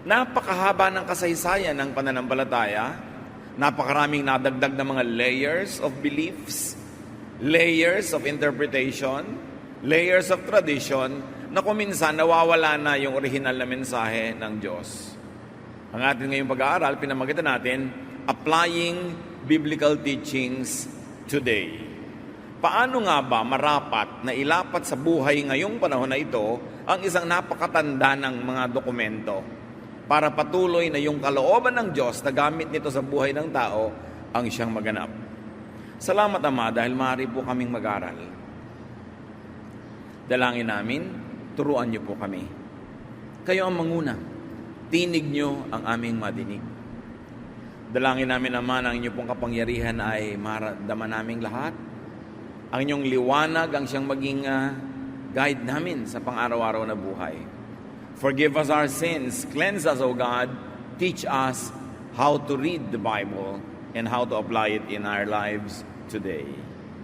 Napakahaba ng kasaysayan ng pananampalataya, napakaraming nadagdag na mga layers of beliefs, layers of interpretation, layers of tradition, na kung minsan nawawala na yung original na mensahe ng Diyos. Ang ating ngayong pag-aaral, pinamagitan natin, Applying Biblical Teachings Today. Paano nga ba marapat na ilapat sa buhay ngayong panahon na ito ang isang napakatanda ng mga dokumento para patuloy na yung kalooban ng Diyos na gamit nito sa buhay ng tao ang siyang maganap? Salamat, Ama, dahil maaari po kaming mag-aral. Dalangin namin, turuan niyo po kami. Kayo ang manguna. Tinig niyo ang aming madinig. Dalangin namin, Ama, na ang inyong pong kapangyarihan ay maramdaman naming lahat. Ang inyong liwanag ang siyang maging guide namin sa pang-araw-araw na buhay. Forgive us our sins. Cleanse us, O God. Teach us how to read the Bible and how to apply it in our lives today.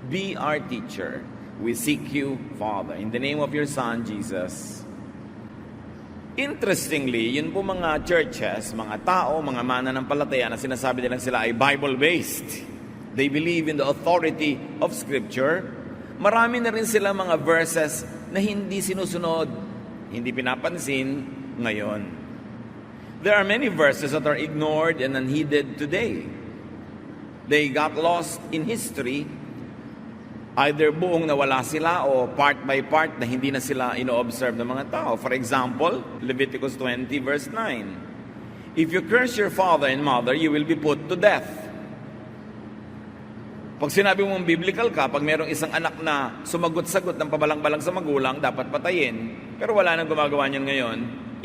Be our teacher. We seek you, Father, in the name of your Son, Jesus. Interestingly, yun po mga churches, mga tao, mga mananampalataya na sinasabi nilang sila ay Bible-based. They believe in the authority of Scripture. Marami na rin sila mga verses na hindi sinusunod, hindi pinapansin ngayon. There are many verses that are ignored and unheeded today. They got lost in history. Either buong nawala sila o part by part na hindi na sila ino-observe ng mga tao. For example, Leviticus 20 verse 9. If you curse your father and mother, you will be put to death. Pag sinabi mong biblical ka, pag merong isang anak na sumagot-sagot ng pabalang-balang sa magulang, dapat patayin. Pero wala nang gumagawa niyan ngayon,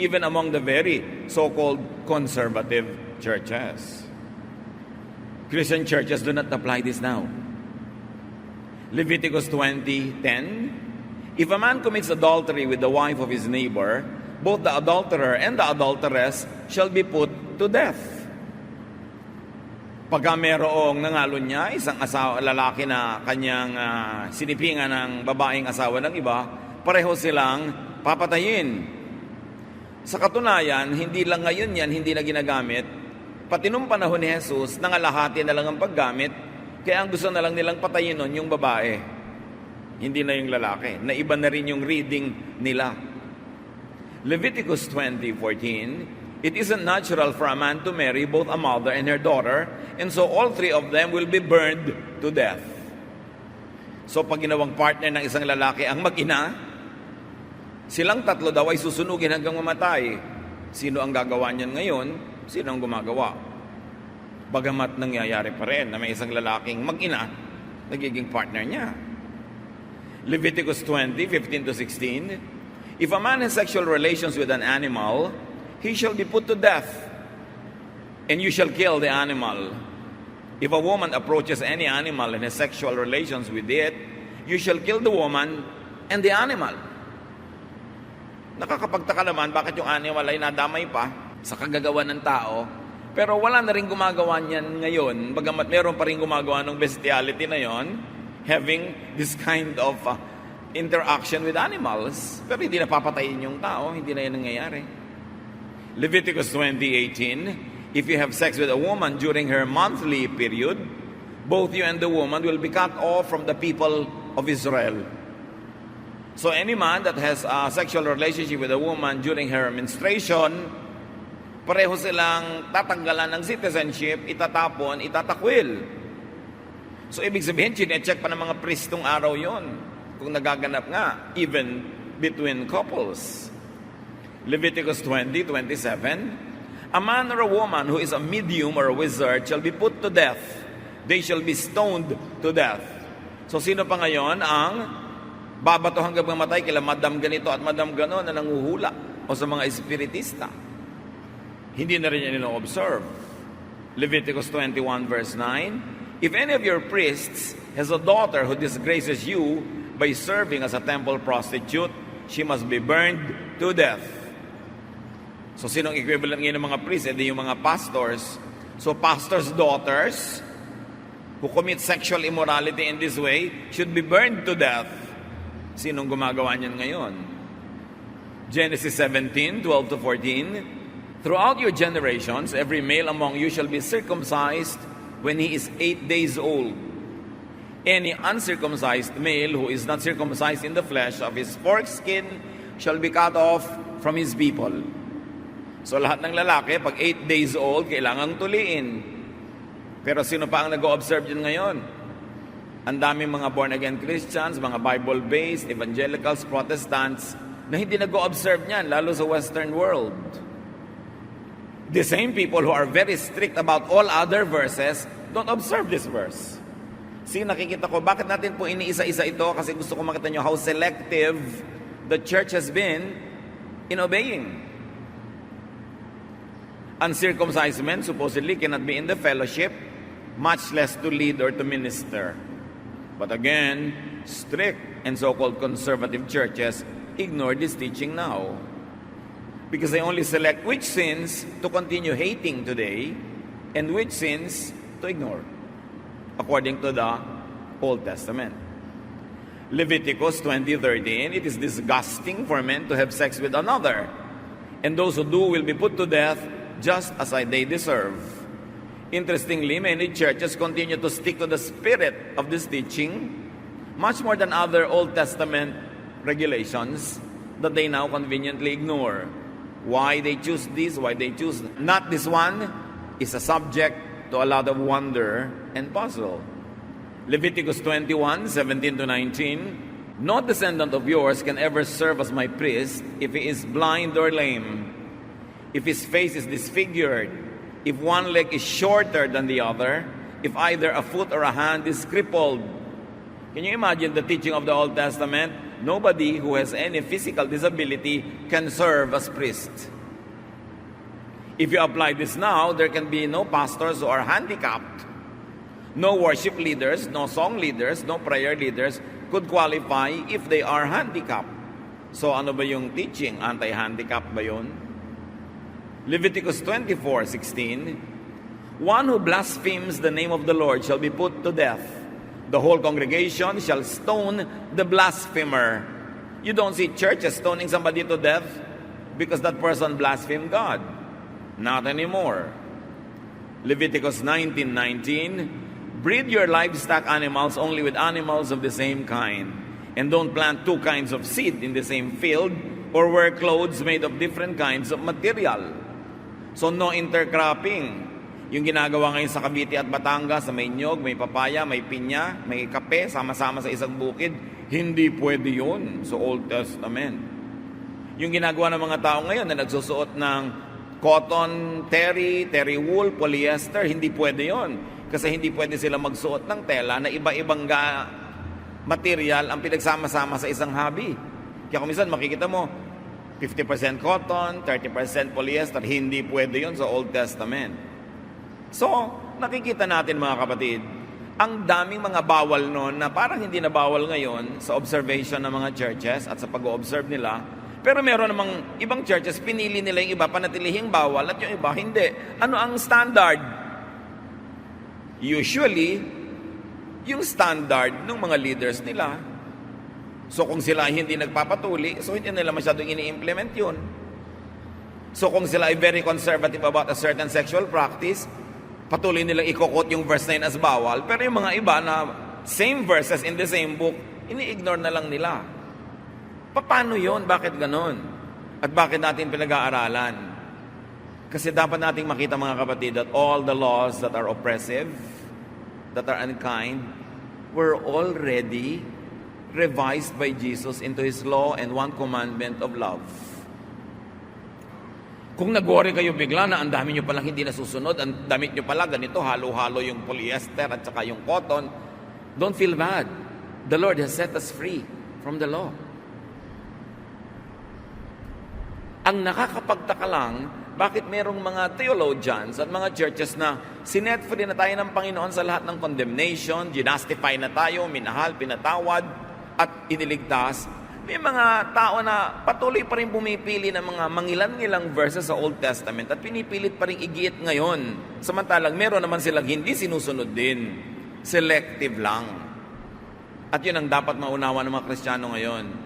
even among the very so-called conservative churches. Christian churches do not apply this now. Leviticus 20:10, if a man commits adultery with the wife of his neighbor, both the adulterer and the adulteress shall be put to death. Pagka merong nangalon niya, isang lalaki na kanyang sinipingan ng babaeng asawa ng iba, pareho silang papatayin. Sa katunayan, hindi lang ngayon yan, hindi na ginagamit. Pati nung panahon ni Jesus, nangalahati na lang ang paggamit, kaya ang gusto na lang nilang patayin nun yung babae. Hindi na yung lalaki. Naiba na rin yung reading nila. Leviticus 20:14, it isn't natural for a man to marry both a mother and her daughter, and so all three of them will be burned to death. So pag ginawang partner ng isang lalaki ang mag-ina, silang tatlo daw ay susunugin hanggang mamatay. Sino ang gagawa niyan ngayon? Sino ang gumagawa? Bagamat nangyayari pa rin na may isang lalaking mag-ina, nagiging partner niya. Leviticus 20:15-16, if a man has sexual relations with an animal, he shall be put to death, and you shall kill the animal. If a woman approaches any animal and has sexual relations with it, you shall kill the woman and the animal. Nakakapagtaka naman bakit yung animal ay nadamay pa sa kagagawa ng tao, pero wala na rin gumagawa niyan ngayon, bagamat meron pa rin gumagawa ng bestiality na yon, having this kind of interaction with animals, pero hindi na papatayin yung tao, hindi na yan nangyayari. Leviticus 20:18, if you have sex with a woman during her monthly period, both you and the woman will be cut off from the people of Israel. So any man that has a sexual relationship with a woman during her menstruation, pareho silang tatanggalan ng citizenship, itatapon, itatakwil. So ibig sabihin, chinecheck pa ng mga pristong araw yon kung nagaganap nga, even between couples. Leviticus 20:27, a man or a woman who is a medium or a wizard shall be put to death. They shall be stoned to death. So sino pa ngayon ang babato hanggang mamatay kila madam ganito at madam ganon na nanguhula o sa mga espiritista? Hindi na rin yan ino-observe. Leviticus 21 verse 9, if any of your priests has a daughter who disgraces you by serving as a temple prostitute, she must be burned to death. So sinong equivalent ngayon ng mga priests? Hindi yung mga pastors. So pastors' daughters who commit sexual immorality in this way should be burned to death. Sinong gumagawa niyan ngayon? Genesis 17:12-14, Throughout your generations, every male among you shall be circumcised when he is 8 days old. Any uncircumcised male who is not circumcised in the flesh of his foreskin shall be cut off from his people. So lahat ng lalaki, pag 8 days old, kailangang tuliin. Pero sino pa ang nag-o-observe yun ngayon? Ang daming mga born-again Christians, mga Bible-based, evangelicals, Protestants, na hindi nag-o-observe niyan, lalo sa Western world. The same people who are very strict about all other verses don't observe this verse. See, nakikita ko, bakit natin po iniisa-isa ito? Kasi gusto ko makita nyo how selective the church has been in obeying. Uncircumcised men supposedly cannot be in the fellowship, much less to lead or to minister. But again, strict and so-called conservative churches ignore this teaching now, because they only select which sins to continue hating today and which sins to ignore, according to the Old Testament. Leviticus 20:13, it is disgusting for men to have sex with another, and those who do will be put to death just as they deserve. Interestingly, many churches continue to stick to the spirit of this teaching much more than other Old Testament regulations that they now conveniently ignore. Why they choose this, why they choose not this one, is a subject to a lot of wonder and puzzle. Leviticus 21:17-19, no descendant of yours can ever serve as my priest if he is blind or lame, if his face is disfigured, if one leg is shorter than the other, if either a foot or a hand is crippled. Can you imagine the teaching of the Old Testament? Nobody who has any physical disability can serve as priest. If you apply this now, there can be no pastors who are handicapped. No worship leaders, no song leaders, no prayer leaders could qualify if they are handicapped. So ano ba yung teaching? Anti-handicap ba yun? Leviticus 24:16, one who blasphemes the name of the Lord shall be put to death. The whole congregation shall stone the blasphemer. You don't see churches stoning somebody to death because that person blasphemed God. Not anymore. Leviticus 19:19, breed your livestock animals only with animals of the same kind, and don't plant two kinds of seed in the same field or wear clothes made of different kinds of material. So no intercropping. Yung ginagawa ngayon sa Cavite at Batangas, may nyog, may papaya, may pinya, may kape, sama-sama sa isang bukid, hindi pwede yun sa Old Testament. Yung ginagawa ng mga tao ngayon na nagsusuot ng cotton, terry wool, polyester, hindi pwede yun. Kasi hindi pwede sila magsuot ng tela na iba-ibang material ang pinagsama-sama sa isang hobby. Kaya kung minsan makikita mo, 50% cotton, 30% polyester, hindi pwede yun sa Old Testament. So, nakikita natin mga kapatid, ang daming mga bawal noon na parang hindi na bawal ngayon sa observation ng mga churches at sa pag-o-observe nila. Pero meron namang ibang churches, pinili nila yung iba, panatilihing bawal at yung iba, hindi. Ano ang standard? Usually, yung standard ng mga leaders nila. So kung sila hindi nagpapatuli, so hindi nila masyadong ini-implement yun. So kung sila ay very conservative about a certain sexual practice, patuloy nilang ikokot yung verse na yun as bawal. Pero yung mga iba na same verses in the same book, ini-ignore na lang nila. Paano yun? Bakit ganon? At bakit natin pinag-aaralan? Kasi dapat nating makita mga kapatid that all the laws that are oppressive, that are unkind, were already revised by Jesus into His law and one commandment of love. Kung nag-worry kayo bigla na ang dami nyo palang hindi nasusunod, ang damit nyo pala ganito, halo-halo yung polyester at saka yung cotton, don't feel bad. The Lord has set us free from the law. Ang nakakapagtaka lang, bakit merong mga theologians at mga churches na sinet free na tayo ng Panginoon sa lahat ng condemnation, ginastify na tayo, minahal, pinatawad, at iniligtas. May mga tao na patuloy pa rin pumipili ng mga mangilan-ngilang verses sa Old Testament at pinipilit pa rin igiit ngayon. Samantalang meron naman silang hindi sinusunod din. Selective lang. At yun ang dapat maunawa ng mga Kristiyano ngayon.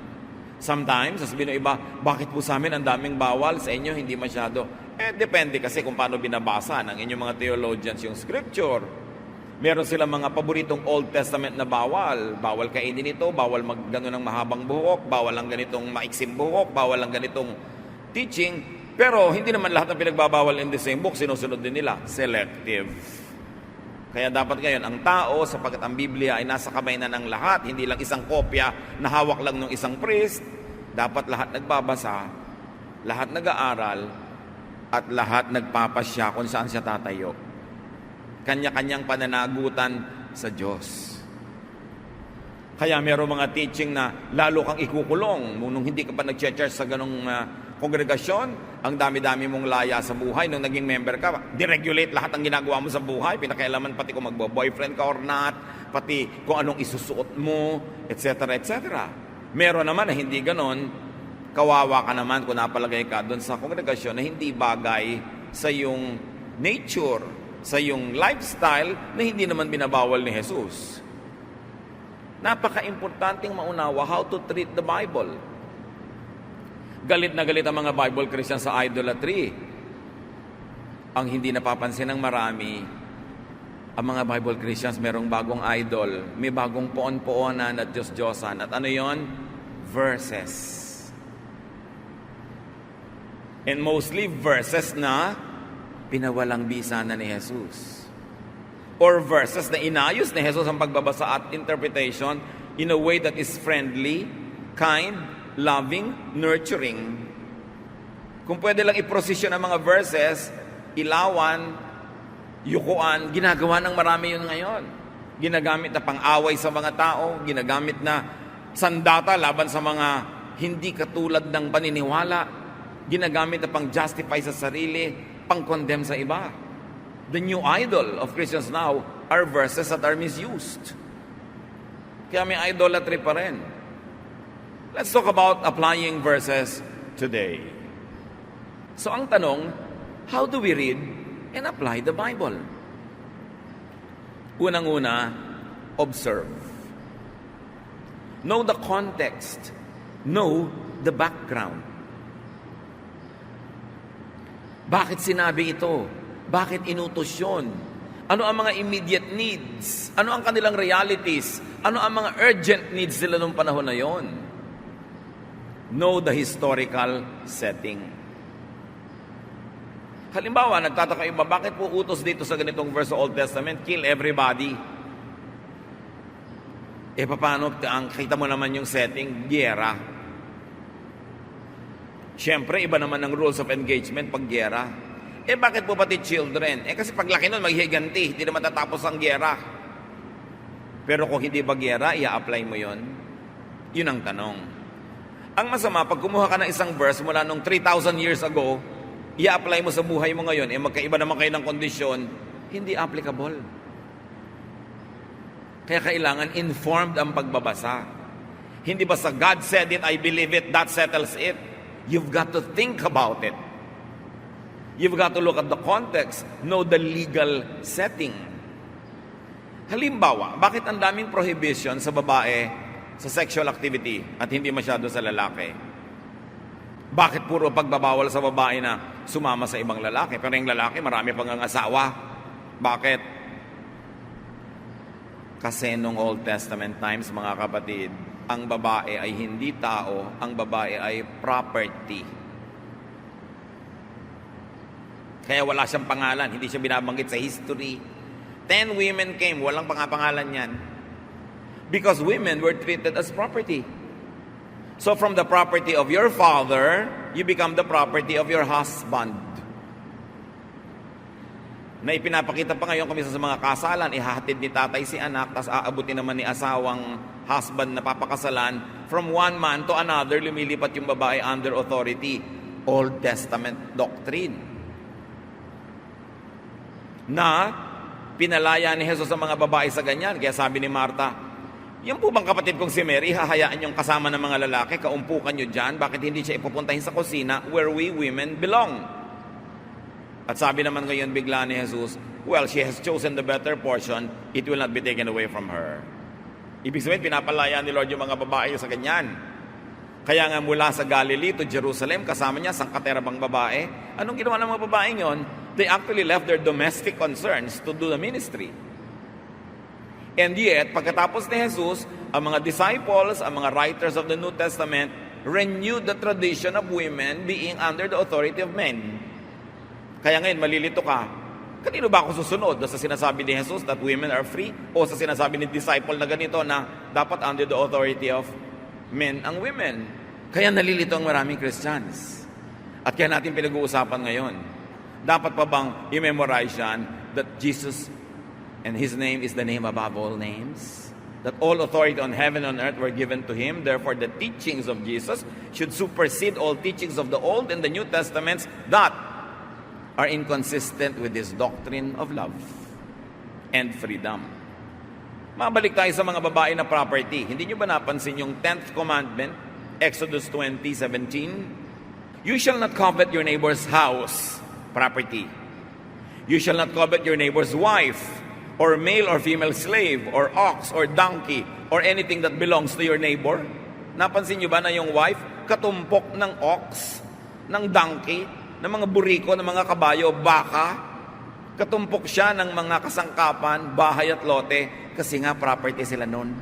Sometimes, sasabihin ng iba, bakit po sa amin ang daming bawal, sa inyo hindi masyado? Depende kasi kung paano binabasa ng inyong mga theologians yung scripture. Meron silang mga paboritong Old Testament na bawal. Bawal kainin ito, bawal maggano ng mahabang buhok, bawal ang ganitong maiksim buhok, bawal ang ganitong teaching. Pero hindi naman lahat ng pinagbabawal in the same book, sinusunod din nila. Selective. Kaya dapat ngayon, ang tao, sapagkat ang Biblia ay nasa kamay na ng lahat, hindi lang isang kopya na hawak lang ng isang priest, dapat lahat nagbabasa, lahat nag-aaral, at lahat nagpapasya kung saan siya tatayo. Kanya-kanyang pananagutan sa Diyos. Kaya meron mga teaching na lalo kang ikukulong nung hindi ka pa nag-church sa ganong kongregasyon, ang dami-dami mong laya sa buhay. Nung naging member ka, deregulate lahat ang ginagawa mo sa buhay, pinakailaman pati kung magbo-boyfriend ka or not, pati kung anong isusuot mo, etc. etc. Meron naman na hindi ganon. Kawawa ka naman kung napalagay ka doon sa kongregasyon na hindi bagay sa iyong nature, sa iyong lifestyle na hindi naman binabawal ni Jesus. Napaka-importanting maunawa how to treat the Bible. Galit na galit ang mga Bible Christians sa idolatry. Ang hindi napapansin ng marami, ang mga Bible Christians merong bagong idol, may bagong poon-poonan at Diyos-Diyosan. At ano yon? Verses. And mostly verses na pinawalang bisa na ni Jesus. Or verses na inayos ni Jesus ang pagbabasa at interpretation in a way that is friendly, kind, loving, nurturing. Kung pwede lang i-prosesyon ang mga verses, ilawan, yukuan, ginagawa ng marami yun ngayon. Ginagamit na pang-away sa mga tao, ginagamit na sandata laban sa mga hindi katulad ng paniniwala, ginagamit na pang-justify sa sarili, pang-condemn sa iba. The new idol of Christians now are verses that are misused. Kaya may idolatry pa rin. Let's talk about applying verses today. So ang tanong, how do we read and apply the Bible? Unang-una, observe. Know the context. Know the background. Bakit sinabi ito? Bakit inutos yun? Ano ang mga immediate needs? Ano ang kanilang realities? Ano ang mga urgent needs nila nung panahon na yon? Know the historical setting. Halimbawa, nagtataka iba, bakit po utos dito sa ganitong verse sa Old Testament? Kill everybody. Paano? Kita mo naman yung setting, giyera. Siyempre, iba naman ang rules of engagement pag giyera. Bakit po pati children? Kasi paglaki nun, maghihiganti. Hindi naman tatapos ang giyera. Pero kung hindi ba giyera, i-apply mo yon? Yun ang tanong. Ang masama, pag kumuha ka ng isang verse mula nung 3,000 years ago, i-apply mo sa buhay mo ngayon, magkaiba naman kayo ng kondisyon, hindi applicable. Kaya kailangan informed ang pagbabasa. Hindi basta God said it, I believe it, that settles it. You've got to think about it. You've got to look at the context, know the legal setting. Halimbawa, bakit ang daming prohibition sa babae sa sexual activity at hindi masyado sa lalaki? Bakit puro pagbabawal sa babae na sumama sa ibang lalaki, pero yung lalaki marami pang ang asawa? Bakit? Kasi nung Old Testament times, mga kapatid, ang babae ay hindi tao, ang babae ay property. Kaya wala siyang pangalan, hindi siya binabanggit sa history. 10 women came, walang pangalan yan. Because women were treated as property. So from the property of your father, you become the property of your husband. Na ipinapakita pa ngayon kung sa mga kasalan, ihahatid ni tatay si anak, tas aabutin naman ni asawang husband na papakasalan. From one man to another, lumilipat yung babae under authority. Old Testament doctrine. Na pinalaya ni Jesus sa mga babae sa ganyan. Kaya sabi ni Martha, yung po bang kapatid kong si Mary, hahayaan yung kasama ng mga lalaki, kaumpukan nyo dyan, bakit hindi siya ipupuntahin sa kusina where we women belong? At sabi naman ngayon bigla ni Jesus, well, she has chosen the better portion, it will not be taken away from her. Ibig sabihin, pinapalaya ni Lord yung mga babae sa ganyan. Kaya nga mula sa Galilee to Jerusalem, kasama niya sangkaterabang babae. Anong ginawa ng mga babaeng yon? They actually left their domestic concerns to do the ministry. And yet, pagkatapos ni Jesus, ang mga disciples, ang mga writers of the New Testament, renewed the tradition of women being under the authority of men. Kaya ngayon, malilito ka, kanino ba ako susunod? Sa sinasabi ni Jesus that women are free? O sa sinasabi ni disciple na ganito na dapat under the authority of men ang women? Kaya nalilito ang maraming Christians. At kaya natin pinag-uusapan ngayon. Dapat pa bang i-memorize yan that Jesus and His name is the name above all names? That all authority on heaven and on earth were given to Him. Therefore, the teachings of Jesus should supersede all teachings of the Old and the New Testaments that are inconsistent with His doctrine of love and freedom. Mabalik tayo sa mga babae na property. Hindi nyo ba napansin yung 10th commandment? Exodus 20:17. You shall not covet your neighbor's house, property. You shall not covet your neighbor's wife, or male or female slave, or ox, or donkey, or anything that belongs to your neighbor. Napansin nyo ba na yung wife, katumpok ng ox, ng donkey, ng mga buriko, ng mga kabayo, baka, katumpok siya ng mga kasangkapan, bahay at lote, kasi nga property sila nun.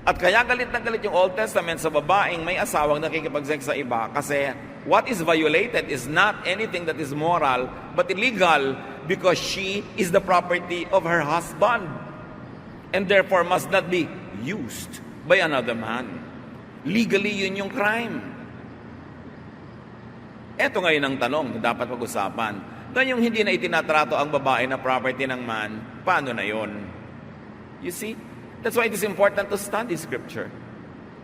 At kaya galit na galit yung Old Testament sa babaeng may asawang nakikipag-sex sa iba kasi what is violated is not anything that is moral but illegal because she is the property of her husband and therefore must not be used by another man. Legally, yun yung crime. Eto ngayon ang tanong na dapat pag-usapan. Doon yung hindi na itinatrato ang babae na property ng man, paano na yun? You see? That's why it is important to study Scripture.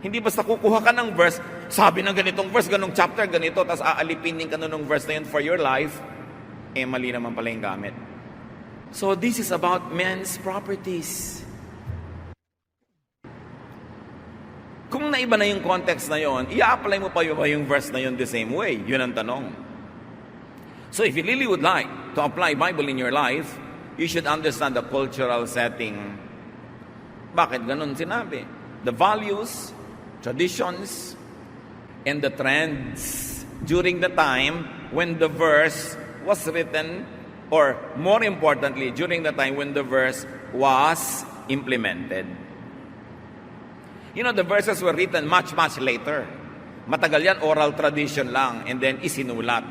Hindi basta kukuha ka ng verse, sabi ng ganitong verse, ganong chapter, ganito, tapos aalipinin ka nung verse na yun for your life, mali naman pala yung gamit. So this is about men's properties. Kung naiba na yung context na yon, i-apply mo pa yung verse na yon the same way? Yun ang tanong. So if you really would like to apply Bible in your life, you should understand the cultural setting. Bakit ganun sinabi? The values, traditions, and the trends during the time when the verse was written, or more importantly, during the time when the verse was implemented. You know, the verses were written much later. Matagal yan, oral tradition lang, and then isinulat.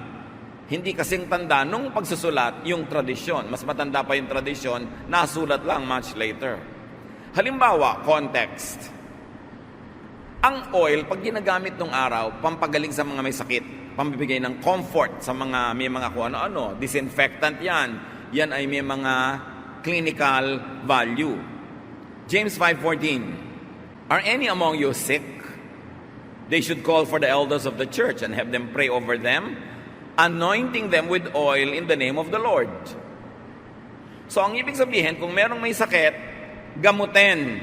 Hindi kasing tanda nung pagsusulat yung tradisyon. Mas matanda pa yung tradisyon, nasulat lang much later. Halimbawa, context. Ang oil, pag ginagamit nung araw, pampagaling sa mga may sakit, pambibigay ng comfort sa mga may mga kung ano-ano, disinfectant yan. Yan ay may mga clinical value. James 5:14. Are any among you sick? They should call for the elders of the church and have them pray over them, anointing them with oil in the name of the Lord. So ang ibig sabihin, kung merong may sakit, gamutin,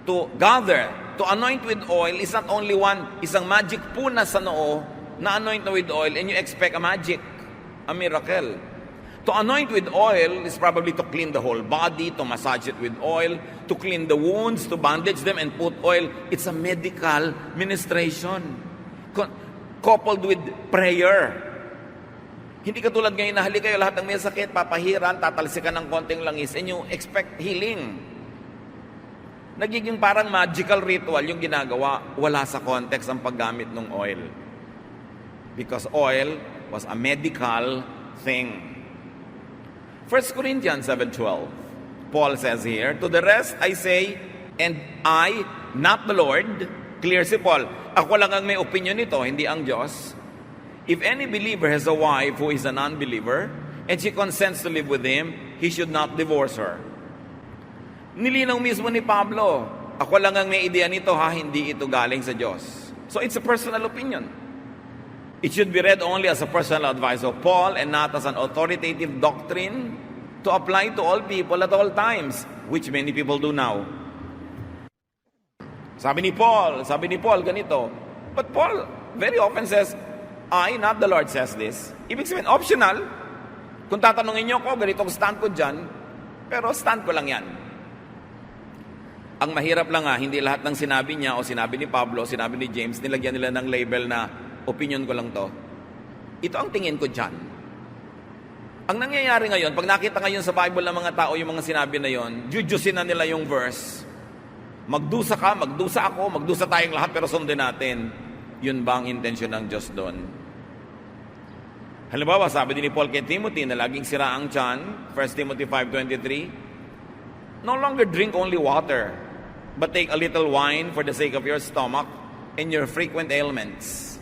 to gather, to anoint with oil is not only isang magic puna sa noo na anoint na with oil and you expect a magic, a miracle. To anoint with oil is probably to clean the whole body, to massage it with oil, to clean the wounds, to bandage them and put oil. It's a medical ministration coupled with prayer. Hindi katulad ngayon na hali kayo lahat ng may sakit, papahiran, tatalsikan ng konting langis, and you expect healing. Nagiging parang magical ritual yung ginagawa, wala sa context ang paggamit ng oil. Because oil was a medical thing. 1 Corinthians 7:12, Paul says here, to the rest I say, and I, not the Lord, clear si Paul, ako lang ang may opinion nito, hindi ang Diyos. If any believer has a wife who is an unbeliever, and she consents to live with him, he should not divorce her. Nilinaw mismo ni Pablo, ako lang ang may ideya nito ha, hindi ito galing sa Diyos. So it's a personal opinion. It should be read only as a personal advice of Paul and not as an authoritative doctrine to apply to all people at all times, which many people do now. Sabi ni Paul ganito. But Paul very often says, I, not the Lord, says this. Ibig sabihin, optional. Kung tatanungin niyo ko, ganito ang stand ko dyan, pero stand ko lang yan. Ang mahirap lang hindi lahat ng sinabi niya o sinabi ni Pablo, sinabi ni James, nilagyan nila ng label na opinion ko lang to. Ito ang tingin ko dyan. Ang nangyayari ngayon, pag nakita ngayon sa Bible ng mga tao yung mga sinabi na yon, jujusin na nila yung verse. Magdusa ka, magdusa ako, magdusa tayong lahat pero sundin natin. Yun ba ang intensyon ng Diyos doon? Halimbawa, sabi din ni Paul kay Timothy na laging sira ang tiyan, 1 Timothy 5:23, no longer drink only water, but take a little wine for the sake of your stomach and your frequent ailments.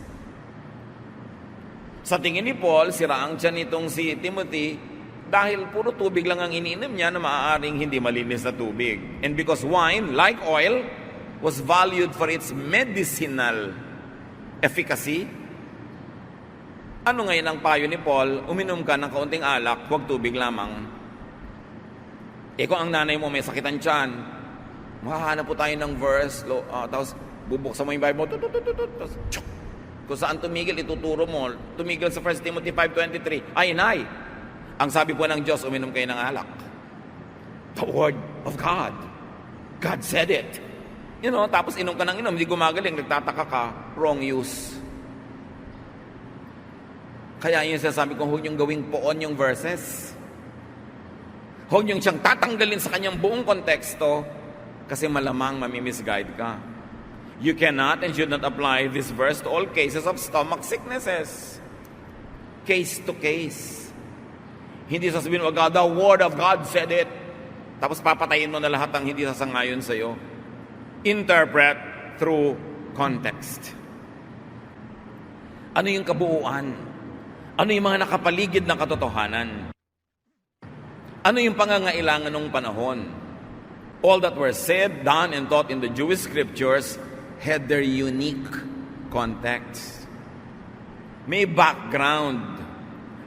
Sa tingin ni Paul, sira ang tiyan nitong si Timothy dahil puro tubig lang ang iniinom niya na maaaring hindi malinis na tubig. And because wine, like oil, was valued for its medicinal efficacy, ano ngayon ang payo ni Paul? Uminom ka ng kaunting alak, huwag tubig lamang. Kung ang nanay mo may sakit ang tiyan, makahanap po tayo ng verse, tapos bubuksan mo yung Bible, tapos kung saan tumigil, ituturo mo. Tumigil sa 1 Timothy 5:23. Ay, nay, ang sabi po ng Diyos, uminom kayo ng alak. The Word of God. God said it. Tapos inom ka ng inom, hindi gumagaling, nagtataka ka, wrong use. Kaya yun sinasabi ko, huwag niyong gawing poon yung verses. Huwag niyong siyang tatanggalin sa kanyang buong konteksto kasi malamang mamimisguide ka. You cannot and should not apply this verse to all cases of stomach sicknesses. Case to case. Hindi sasabihin mo, the Word of God said it. Tapos papatayin mo na lahat ang hindi sasangayon sa'yo. Interpret through context. Ano yung kabuuan? Ano yung mga nakapaligid na katotohanan? Ano yung pangangailangan ng panahon? All that were said, done, and taught in the Jewish scriptures had their unique context. May background,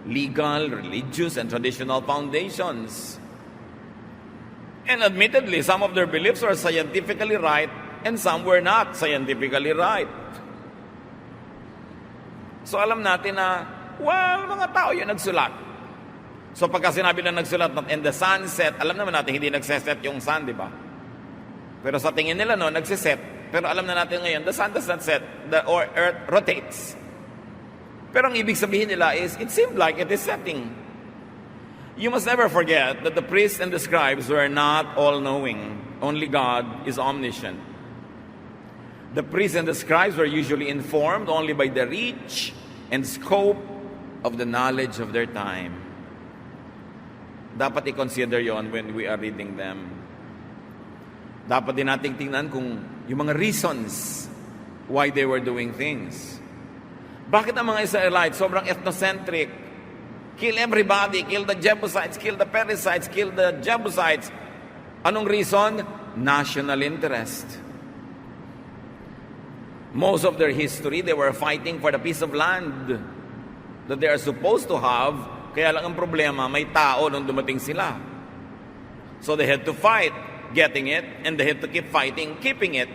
legal, religious, and traditional foundations. And admittedly, some of their beliefs were scientifically right and some were not scientifically right. So alam natin na, mga tao yun nagsulat. So pagka sinabi na nagsulat, and the sun set, alam naman natin hindi nagseset yung sun, di ba? Pero sa tingin nila nagsiset. Pero alam na natin ngayon, the sun does not set, the earth rotates. Pero ang ibig sabihin nila is, it seemed like it is setting. You must never forget that the priests and the scribes were not all-knowing. Only God is omniscient. The priests and the scribes were usually informed only by the reach and scope of the knowledge of their time. Dapat i-consider yon when we are reading them. Dapat din nating tingnan kung yung mga reasons why they were doing things. Bakit ang mga Israelites sobrang ethnocentric? Kill everybody, kill the Jebusites, kill the Perizzites, kill the Jebusites. Anong reason? National interest. Most of their history, they were fighting for the piece of land that they are supposed to have. Kaya lang ang problema, may tao nung dumating sila. So they had to fight getting it, and they had to keep fighting, keeping it.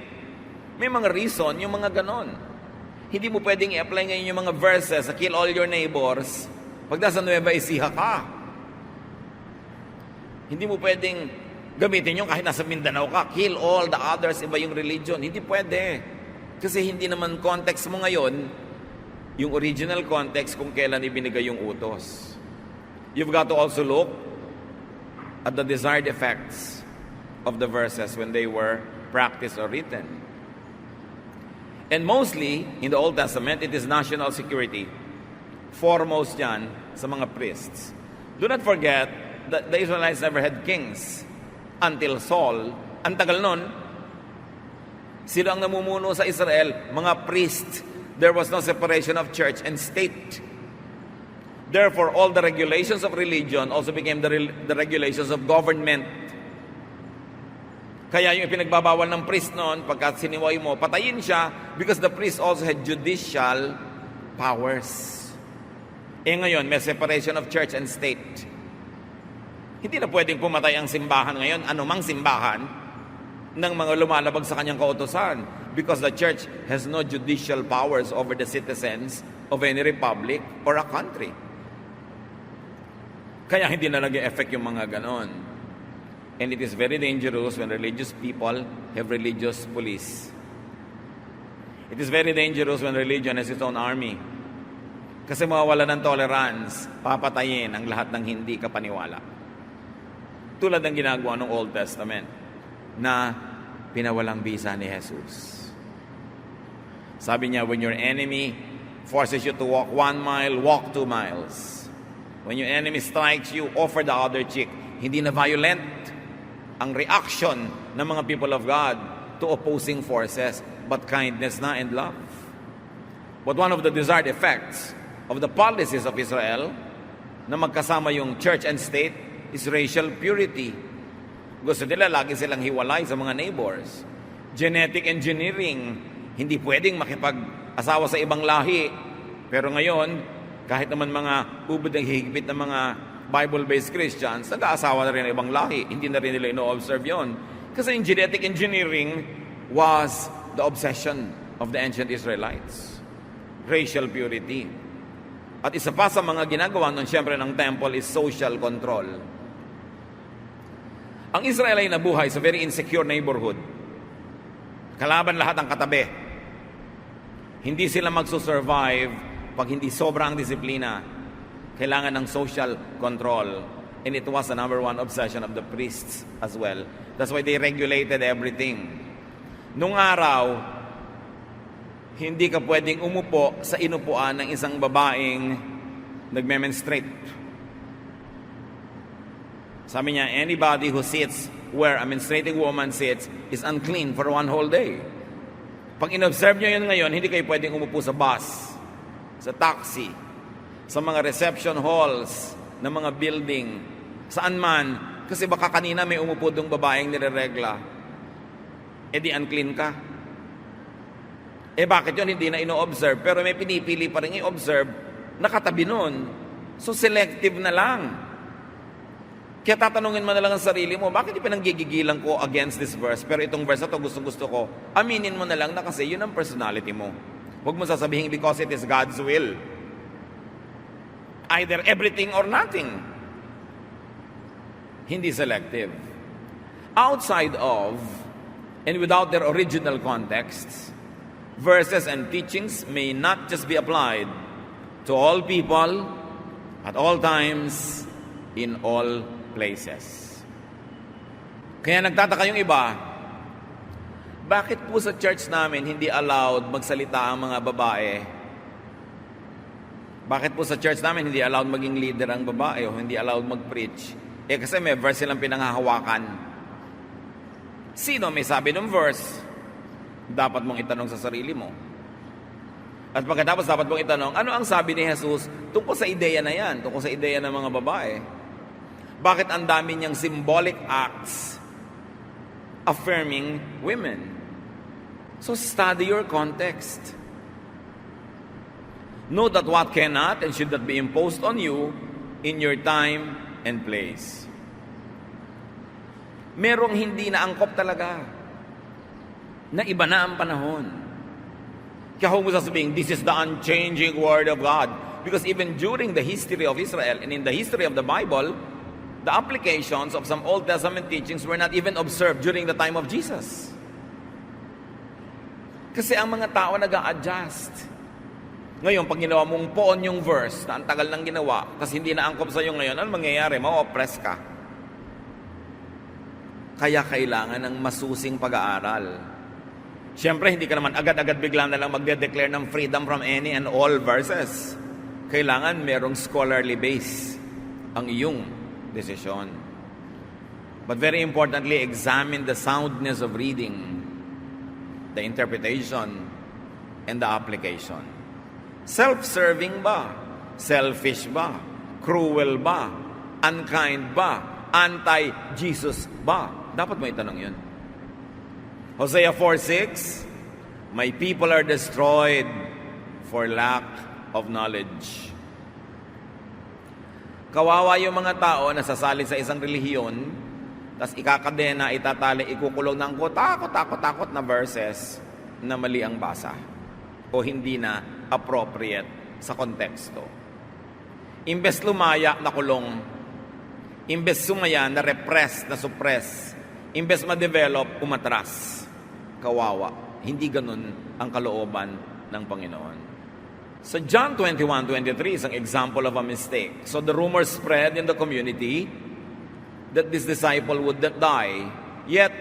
May mga reason, yung mga ganon. Hindi mo pwedeng i-apply ngayon yung mga verses, kill all your neighbors, pag nasa Nueva Ecija ka. Hindi mo pwedeng gamitin yung kahit nasa Mindanao ka, kill all the others, iba yung religion. Hindi pwede. Kasi hindi naman context mo ngayon, yung original context kung kailan ibinigay yung utos. You've got to also look at the desired effects of the verses when they were practiced or written. And mostly, in the Old Testament, it is national security. Foremost yan sa mga priests. Do not forget that the Israelites never had kings until Saul. Ang tagal nun, sila ang namumuno sa Israel, mga priests. There was no separation of church and state. Therefore, all the regulations of religion also became the regulations of government. Kaya yung ipinagbabawal ng priest noon, pagka siniway mo, patayin siya because the priest also had judicial powers. Ngayon, may separation of church and state. Hindi na pwedeng pumatay ang simbahan ngayon, anumang simbahan, ng mga lumalabag sa kanyang kautusan because the church has no judicial powers over the citizens of any republic or a country. Kaya hindi na nag-e-effect yung mga ganon. And it is very dangerous when religious people have religious police. It is very dangerous when religion has its own army. Kasi mawawala ng tolerance, papatayin ang lahat ng hindi kapaniwala. Tulad ng ginagawa ng Old Testament na pinawalang bisa ni Jesus. Sabi niya, when your enemy forces you to walk 1 mile, walk 2 miles. When your enemy strikes you, offer the other cheek. Hindi na violent ang reaction ng mga people of God to opposing forces, but kindness na and love. But one of the desired effects of the policies of Israel na magkasama yung church and state is racial purity. Gusto nila lagi silang hiwalay sa mga neighbors. Genetic engineering, hindi pwedeng makipag-asawa sa ibang lahi. Pero ngayon, kahit naman mga ubod ng higpit ng mga Bible-based Christians, nag-aasawa na rin ng ibang lahi. Hindi na rin nila ino-observe yon. Kasi yung genetic engineering was the obsession of the ancient Israelites. Racial purity. At isa pa sa mga ginagawa nun, siyempre, ng temple is social control. Ang Israel ay nabuhay sa very insecure neighborhood. Kalaban lahat ang katabi. Hindi sila magsusurvive pag hindi sobrang disiplina. Kailangan ng social control. And it was the number one obsession of the priests as well. That's why they regulated everything. Nung araw, hindi ka pwedeng umupo sa inupuan ng isang babaeng nagme-menstruate. Sabi niya, anybody who sits where a menstruating woman sits is unclean for 1 whole day. Pag in-observe nyo yun ngayon, hindi kayo pwedeng umupo sa bus, sa taxi, sa mga reception halls ng mga building, saan man, kasi baka kanina may umupo dong babaeng nireregla, di unclean ka. Bakit yun? Hindi na ino-observe, pero may pinipili pa rin i-observe, nakatabi nun. So selective na lang. Kaya tatanungin mo na lang ang sarili mo, bakit pinanggigigilan ko against this verse, pero itong verse na to gustong-gusto ko, aminin mo na lang na kasi yun ang personality mo. Huwag mo sasabihin because it is God's will. Either everything or nothing. Hindi selective. Outside of and without their original contexts, verses and teachings may not just be applied to all people, at all times, in all places. Kaya nagtataka yung iba, bakit po sa church namin hindi allowed magsalita ang mga babae? Bakit po sa church namin hindi allowed maging leader ang babae o hindi allowed mag-preach? Kasi may verse silang pinanghahawakan. Sino may sabi ng verse? Dapat mong itanong sa sarili mo. At pagkatapos dapat mong itanong, ano ang sabi ni Jesus tungkol sa ideya na yan, tungkol sa ideya ng mga babae? Bakit ang dami niyang symbolic acts affirming women? So study your context. Know that what cannot and should not be imposed on you in your time and place. Merong hindi na angkop talaga. Na iba na ang panahon. Kaya huwag mo sasabihin, this is the unchanging Word of God. Because even during the history of Israel and in the history of the Bible, the applications of some Old Testament teachings were not even observed during the time of Jesus. Kasi ang mga tao nag-a-adjust. Ngayon, pag ginawa mong poon yung verse na ang tagal nang ginawa, kasi hindi na angkop sa'yo ngayon, ano mangyayari? Ma-oppress ka. Kaya kailangan ng masusing pag-aaral. Siyempre, hindi ka naman agad-agad bigla na lang magde-declare ng freedom from any and all verses. Kailangan merong scholarly base ang iyong desisyon. But very importantly, examine the soundness of reading, the interpretation, and the application. Self-serving ba? Selfish ba? Cruel ba? Unkind ba? Anti-Jesus ba? Dapat mo itanong yun. Hosea 4:6, my people are destroyed for lack of knowledge. Kawawa yung mga tao na sasali sa isang relihiyon, tas ikakadena, itatali, ikukulong ng takot na verses na mali ang basa o hindi na appropriate sa konteksto. Imbes lumaya na kulong, Imbes sumaya, na-repress, na-suppress. Imbes ma-develop, umatras. Kawawa. Hindi ganun ang kalooban ng Panginoon. So John 21:23 is an example of a mistake. So the rumor spread in the community that this disciple would not die. Yet,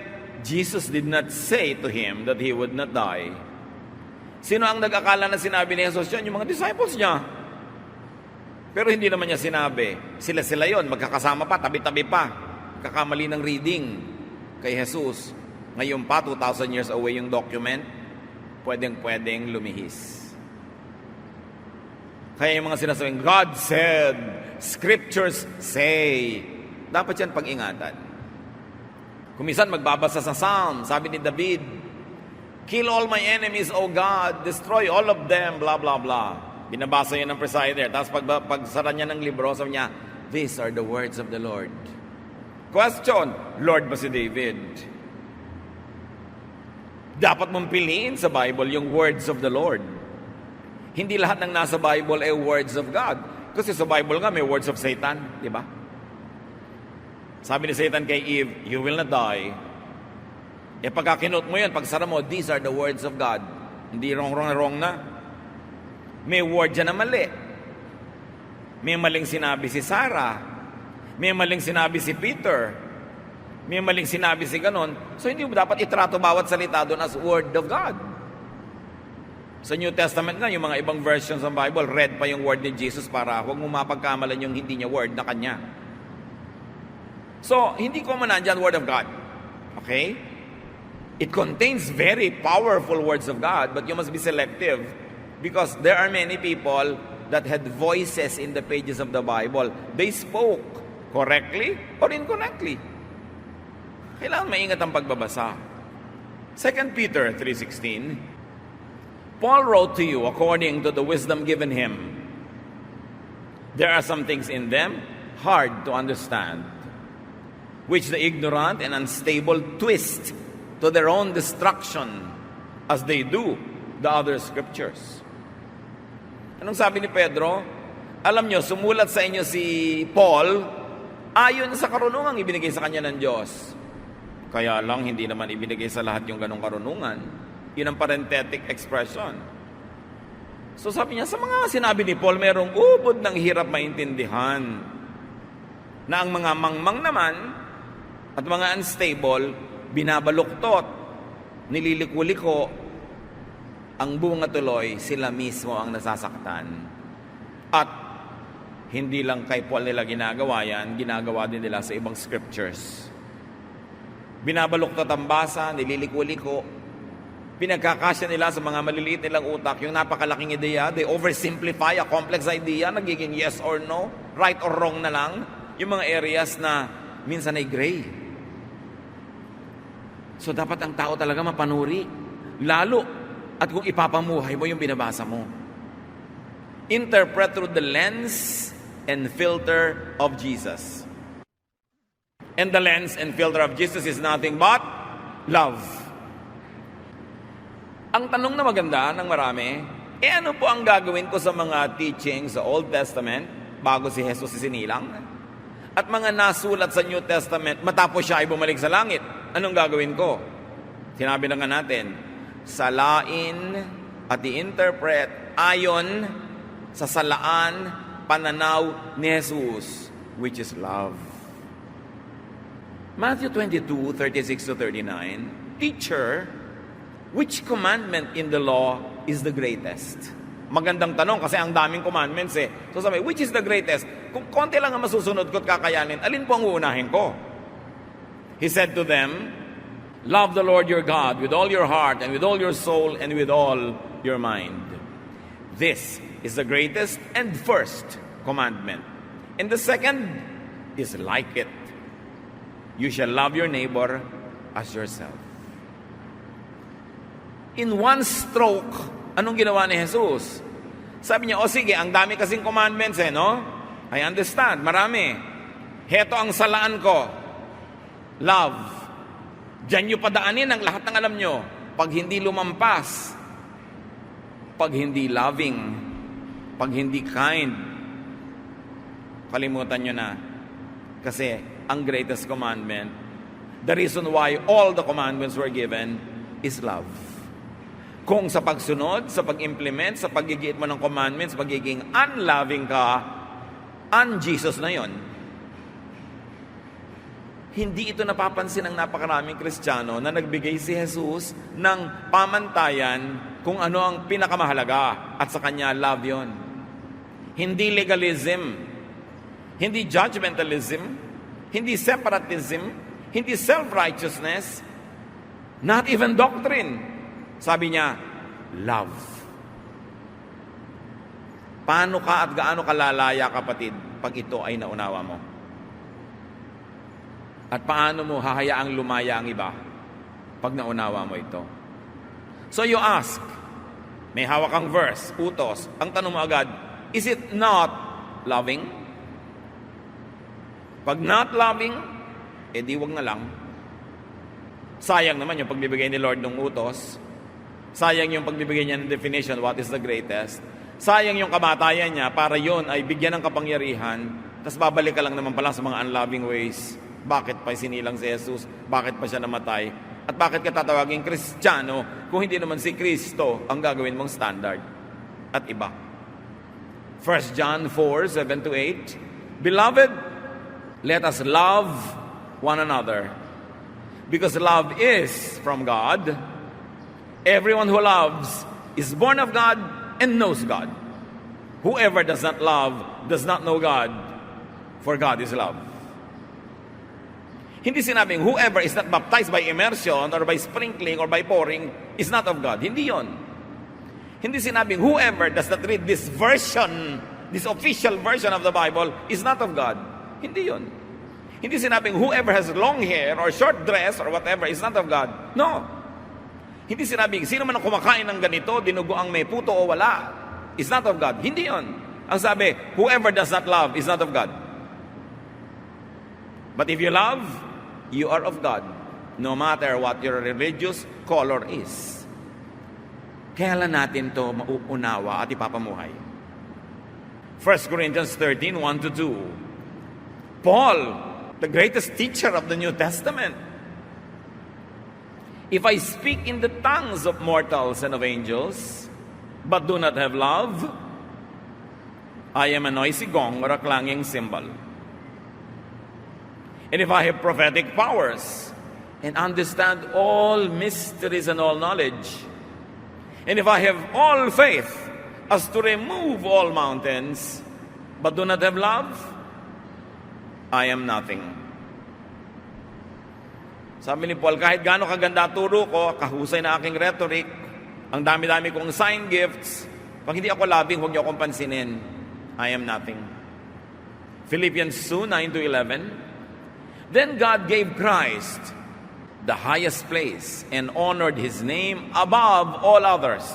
Jesus did not say to him that he would not die. Sino ang nag-akala na sinabi ni Jesus yun? Yung mga disciples niya. Pero hindi naman niya sinabi. Sila yon, magkakasama pa, tabi-tabi pa. Kakamali ng reading kay Jesus. Ngayon pa, 2,000 years away yung document, pwedeng lumihis. Kaya yung mga sinasabing, God said, Scriptures say, dapat yan pag-ingatan. Kumisan magbabasa sa Psalm, sabi ni David, kill all my enemies, O God, destroy all of them, blah, blah, blah. Binabasa yun ng presider. Tapos pagsara niya ng libro, sabi niya, these are the words of the Lord. Question, Lord ba si David? Dapat mong piliin sa Bible yung words of the Lord. Hindi lahat ng nasa Bible ay words of God. Kasi sa Bible nga may words of Satan, di ba? Sabi ni Satan kay Eve, you will not die. E pagka kinot mo yan, pagsara mo, these are the words of God. Hindi wrong na. May word dyan na mali. May maling sinabi si Sarah. May maling sinabi si Peter. May maling sinabi si ganon. So hindi mo dapat itrato bawat salita doon as word of God. Sa New Testament nga, yung mga ibang versions ng Bible, read pa yung word ni Jesus para huwag mo mapagkamalan yung hindi niya word na kanya. So, hindi ko man nandyan word of God. Okay? It contains very powerful words of God, but you must be selective because there are many people that had voices in the pages of the Bible. They spoke correctly or incorrectly. Kailangan maingat ang pagbabasa. 2 Peter 3:16, Paul wrote to you according to the wisdom given him. There are some things in them hard to understand, which the ignorant and unstable twist to their own destruction as they do the other scriptures. Anong sabi ni Pedro? Alam nyo, sumulat sa inyo si Paul ayon sa karunungang ibinigay sa kanya ng Diyos. Kaya lang, hindi naman ibinigay sa lahat yung ganong karunungan. Yun ang parenthetic expression. So sabi niya, sa mga sinabi ni Paul, merong ubod ng hirap maintindihan na ang mga mangmang naman at mga unstable, binabaluktot, nililiko-liko, ang bunga tuloy, sila mismo ang nasasaktan. At hindi lang kay Paul nila ginagawa yan, ginagawa din nila sa ibang scriptures. Binabaluktot ang basa, nililiko-liko, pinagkakasya nila sa mga maliliit nilang utak, yung napakalaking ideya, they oversimplify a complex idea, nagiging yes or no, right or wrong na lang, yung mga areas na minsan ay gray. So dapat ang tao talaga mapanuri, lalo at kung ipapamuhay mo yung binabasa mo. Interpret through the lens and filter of Jesus. And the lens and filter of Jesus is nothing but love. Ang tanong na maganda ng marami, ano po ang gagawin ko sa mga teachings sa Old Testament bago si Jesus isinilang? At mga nasulat sa New Testament matapos siya ay bumalik sa langit, anong gagawin ko? Sinabi na nga natin, salain at i-interpret ayon sa salaan, pananaw ni Jesus, which is love. Matthew 22:36-39, Teacher, which commandment in the law is the greatest? Magandang tanong kasi ang daming commandments eh. So sabi, which is the greatest? Kung konti lang ang masusunod ko at kakayanin, alin po ang uunahin ko? He said to them, love the Lord your God with all your heart and with all your soul and with all your mind. This is the greatest and first commandment. And the second is like it. You shall love your neighbor as yourself. In one stroke, anong ginawa ni Jesus? Sabi niya, sige, ang dami kasing commandments no? I understand, marami. Heto ang salaan ko. Love. Diyan nyo padaanin ang lahat ng alam nyo. Pag hindi lumampas, pag hindi loving, pag hindi kind, kalimutan nyo na. Kasi ang greatest commandment, the reason why all the commandments were given is love. Kung sa pagsunod, sa pag-implement, sa pagigit mo ng commandments, pagiging unloving ka, un-Jesus na yon. Hindi ito napapansin ng napakaraming Kristiyano na nagbigay si Jesus ng pamantayan kung ano ang pinakamahalaga at sa Kanya love yon. Hindi legalism, hindi judgmentalism, hindi separatism, hindi self-righteousness, not even doctrine. Sabi niya, love. Paano ka at gaano kalalaya, kapatid, pag ito ay naunawa mo? At paano mo hahayaang lumaya ang iba pag naunawa mo ito? So you ask, may hawak kang verse, utos. Ang tanong mo agad, is it not loving? Pag not loving, edi wag na lang. Sayang naman yung pagbibigay ni Lord ng utos. Sayang yung pagbibigay niya ng definition, what is the greatest. Sayang yung kamatayan niya para yon ay bigyan ng kapangyarihan, tapos babalik ka lang naman pala sa mga unloving ways. Bakit pa sinilang si Jesus? Bakit pa siya namatay? At bakit ka tatawaging Kristiyano kung hindi naman si Kristo ang gagawin mong standard at iba? 1 John 4:7-8, Beloved, let us love one another, because love is from God. Everyone who loves is born of God and knows God. Whoever does not love does not know God, for God is love. Hindi sinabing whoever is not baptized by immersion or by sprinkling or by pouring is not of God. Hindi yon. Hindi sinabing whoever does not read this version, this official version of the Bible is not of God. Hindi yon. Hindi sinabing whoever has long hair or short dress or whatever is not of God. No. Hindi sinabing sino man ang kumakain ng ganito, dinugo ang may puto o wala, is not of God. Hindi yon. Ang sabi, whoever does not love is not of God. But if you love, you are of God, no matter what your religious color is. Kaya lang natin to mauunawa at ipapamuhay. 1 Corinthians 13:1-2. Paul, the greatest teacher of the New Testament. If I speak in the tongues of mortals and of angels, but do not have love, I am a noisy gong or a clanging cymbal. And if I have prophetic powers and understand all mysteries and all knowledge, and if I have all faith as to remove all mountains, but do not have love, I am nothing. Sabi ni Paul, kahit gaano kaganda turo ko, kahusay na aking rhetoric, ang dami-dami kong sign gifts, pag hindi ako loving, huwag niyo akong pansinin. I am nothing. Philippians 2:9-11. Then God gave Christ the highest place and honored His name above all others.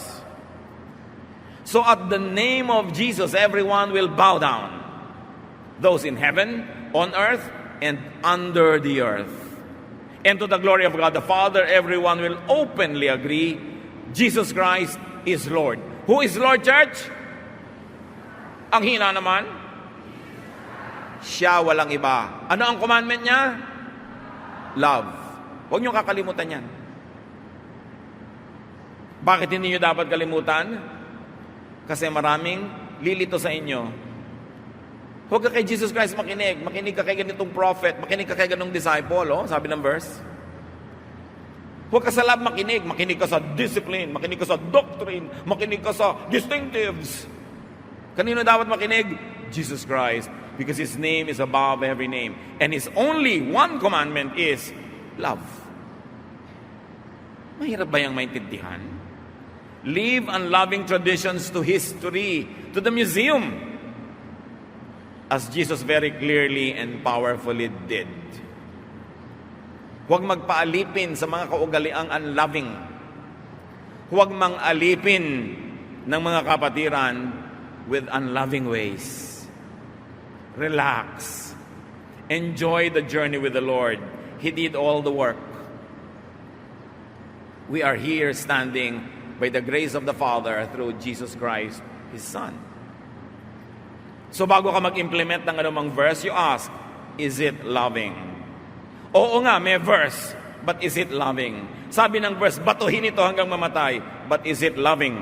So at the name of Jesus, everyone will bow down. Those in heaven, on earth, and under the earth. And to the glory of God the Father, everyone will openly agree, Jesus Christ is Lord. Who is Lord, church? Ang hina naman, siya, walang iba. Ano ang commandment niya? Love. Huwag niyo kakalimutan yan. Bakit hindi niyo dapat kalimutan? Kasi maraming lilito sa inyo. Huwag ka kay Jesus Christ makinig. Makinig ka kay ganitong prophet. Makinig ka kay ganitong disciple. Oh, sabi ng verse. Huwag ka sa love makinig. Makinig ka sa discipline. Makinig ka sa doctrine. Makinig ka sa distinctives. Kanino dapat makinig? Jesus Christ. Because His name is above every name. And His only one commandment is love. Mahirap ba yung maintindihan? Leave unloving traditions to history, to the museum, as Jesus very clearly and powerfully did. Huwag magpaalipin sa mga kaugaliang unloving. Huwag mang alipin ng mga kapatiran with unloving ways. Relax. Enjoy the journey with the Lord. He did all the work. We are here standing by the grace of the Father through Jesus Christ, His Son. So bago ka mag-implement ng anumang verse, you ask, is it loving? Oo nga, may verse, but is it loving? Sabi ng verse, batuhin ito hanggang mamatay, but is it loving?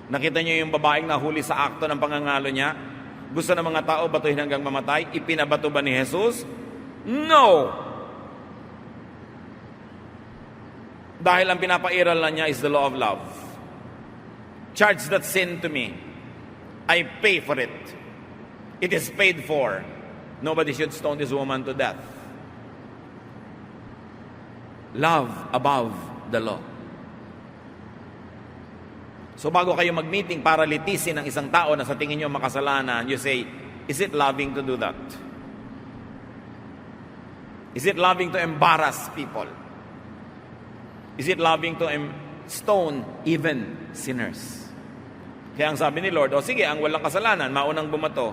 Nakita niyo yung babaeng nahuli sa akto ng pangangalo niya? Gusto ng mga tao batuhin hanggang mamatay? Ipinabato ba ni Jesus? No! Dahil ang pinapairal na niya is the law of love. Charge that sin to me. I pay for it. It is paid for. Nobody should stone this woman to death. Love above the law. So bago kayo mag-meeting para litisin ang isang tao na sa tingin nyo makasalanan, you say, is it loving to do that? Is it loving to embarrass people? Is it loving to stone even sinners? Kaya ang sabi ni Lord, sige, ang walang kasalanan, maunang bumato.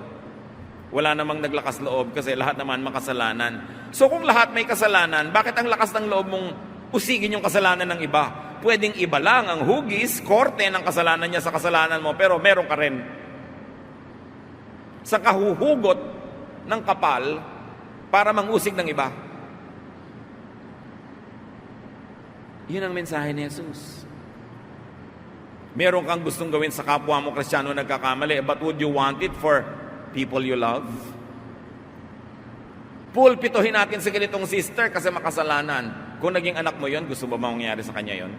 Wala namang naglakas loob kasi lahat naman makasalanan. So kung lahat may kasalanan, bakit ang lakas ng loob mong usigin yung kasalanan ng iba? Pwedeng iba lang ang hugis, korte ng kasalanan niya sa kasalanan mo, pero meron ka rin. Sa kahuhugot ng kapal para mangusig ng iba. Yun ang mensahe ni Jesus. Meron kang gustong gawin sa kapwa mo Kristiyano nagkakamali, but would you want it for people you love? Pulpituhin natin sa ganitong sister kasi makasalanan. Kung naging anak mo yon, gusto ba mangyari sa kanya yon?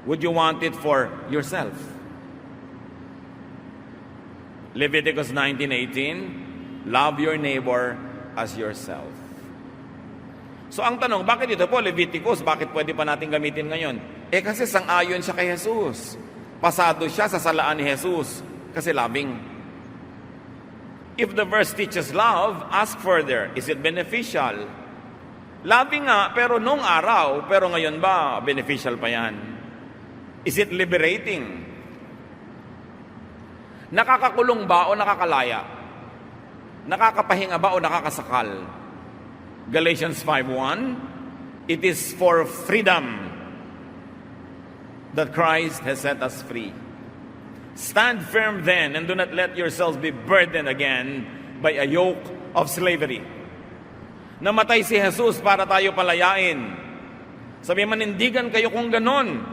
Would you want it for yourself? Leviticus 19:18, love your neighbor as yourself. So ang tanong, bakit ito po Leviticus? Bakit pwede pa natin gamitin ngayon? Kasi sang-ayon siya kay Jesus. Pasado siya sa salaan ni Jesus kasi loving. If the verse teaches love, ask further, is it beneficial? Loving nga, pero nung araw, pero ngayon ba, beneficial pa yan? Is it liberating? Nakakakulong ba o nakakalaya? Nakakapahinga ba o nakakasakal? Galatians 5:1, it is for freedom that Christ has set us free. Stand firm then, and do not let yourselves be burdened again by a yoke of slavery. Namatay si Jesus para tayo palayain. Sabi, manindigan kayo kung ganon.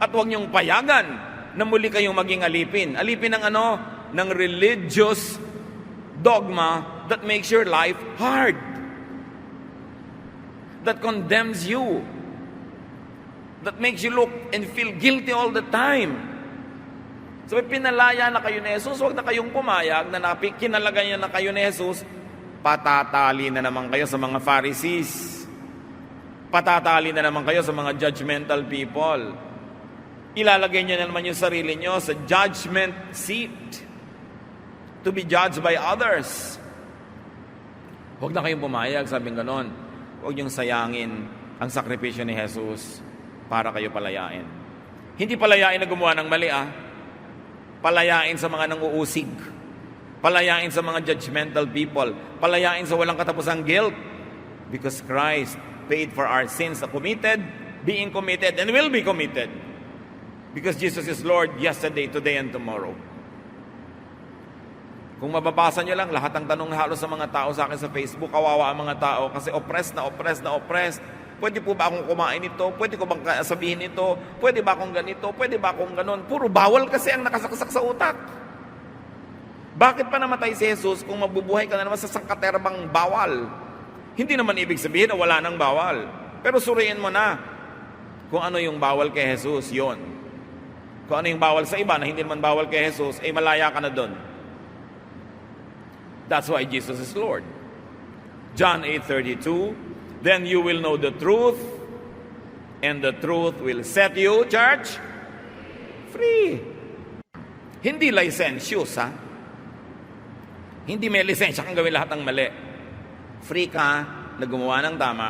At huwag niyong payagan na muli kayong maging alipin. Alipin ng ano? Ng religious dogma that makes your life hard. That condemns you. That makes you look and feel guilty all the time. So, pinalaya na kayo ni Jesus, huwag na kayong pumayag na kinalagay niya na kayo ni Jesus, patatali na naman kayo sa mga Pharisees. Patatali na naman kayo sa mga judgmental people. Ilalagay niyo na naman yung sarili niyo sa judgment seat to be judged by others. Huwag na kayong pumayag, sabing ganon. Huwag niyong sayangin ang sakripisyo ni Jesus para kayo palayain. Hindi palayain na gumawa ng mali, Palayain sa mga nanguusig. Palayain sa mga judgmental people. Palayain sa walang katapusang guilt. Because Christ paid for our sins na committed, being committed, and will be committed. Because Jesus is Lord yesterday, today, and tomorrow. Kung mababasa nyo lang, lahat ng tanong halos sa mga tao sa akin sa Facebook, kawawa ang mga tao kasi oppressed na oppressed na oppressed. Pwede po ba akong kumain ito? Pwede ko bang sabihin ito? Pwede ba akong ganito? Pwede ba akong ganon? Puro bawal kasi ang nakasaksak sa utak. Bakit pa namatay si Jesus kung mabubuhay ka na naman sa sangkaterbang bawal? Hindi naman ibig sabihin na wala nang bawal. Pero suriin mo na kung ano yung bawal kay Jesus, yon. Kung ano yung bawal sa iba na hindi naman bawal kay Jesus, malaya ka na doon. That's why Jesus is Lord. John 8:32, then you will know the truth, and the truth will set you, church, free. Hindi licentious, Hindi may lisensya kang gawin lahat ng mali. Free ka na gumawa ng tama,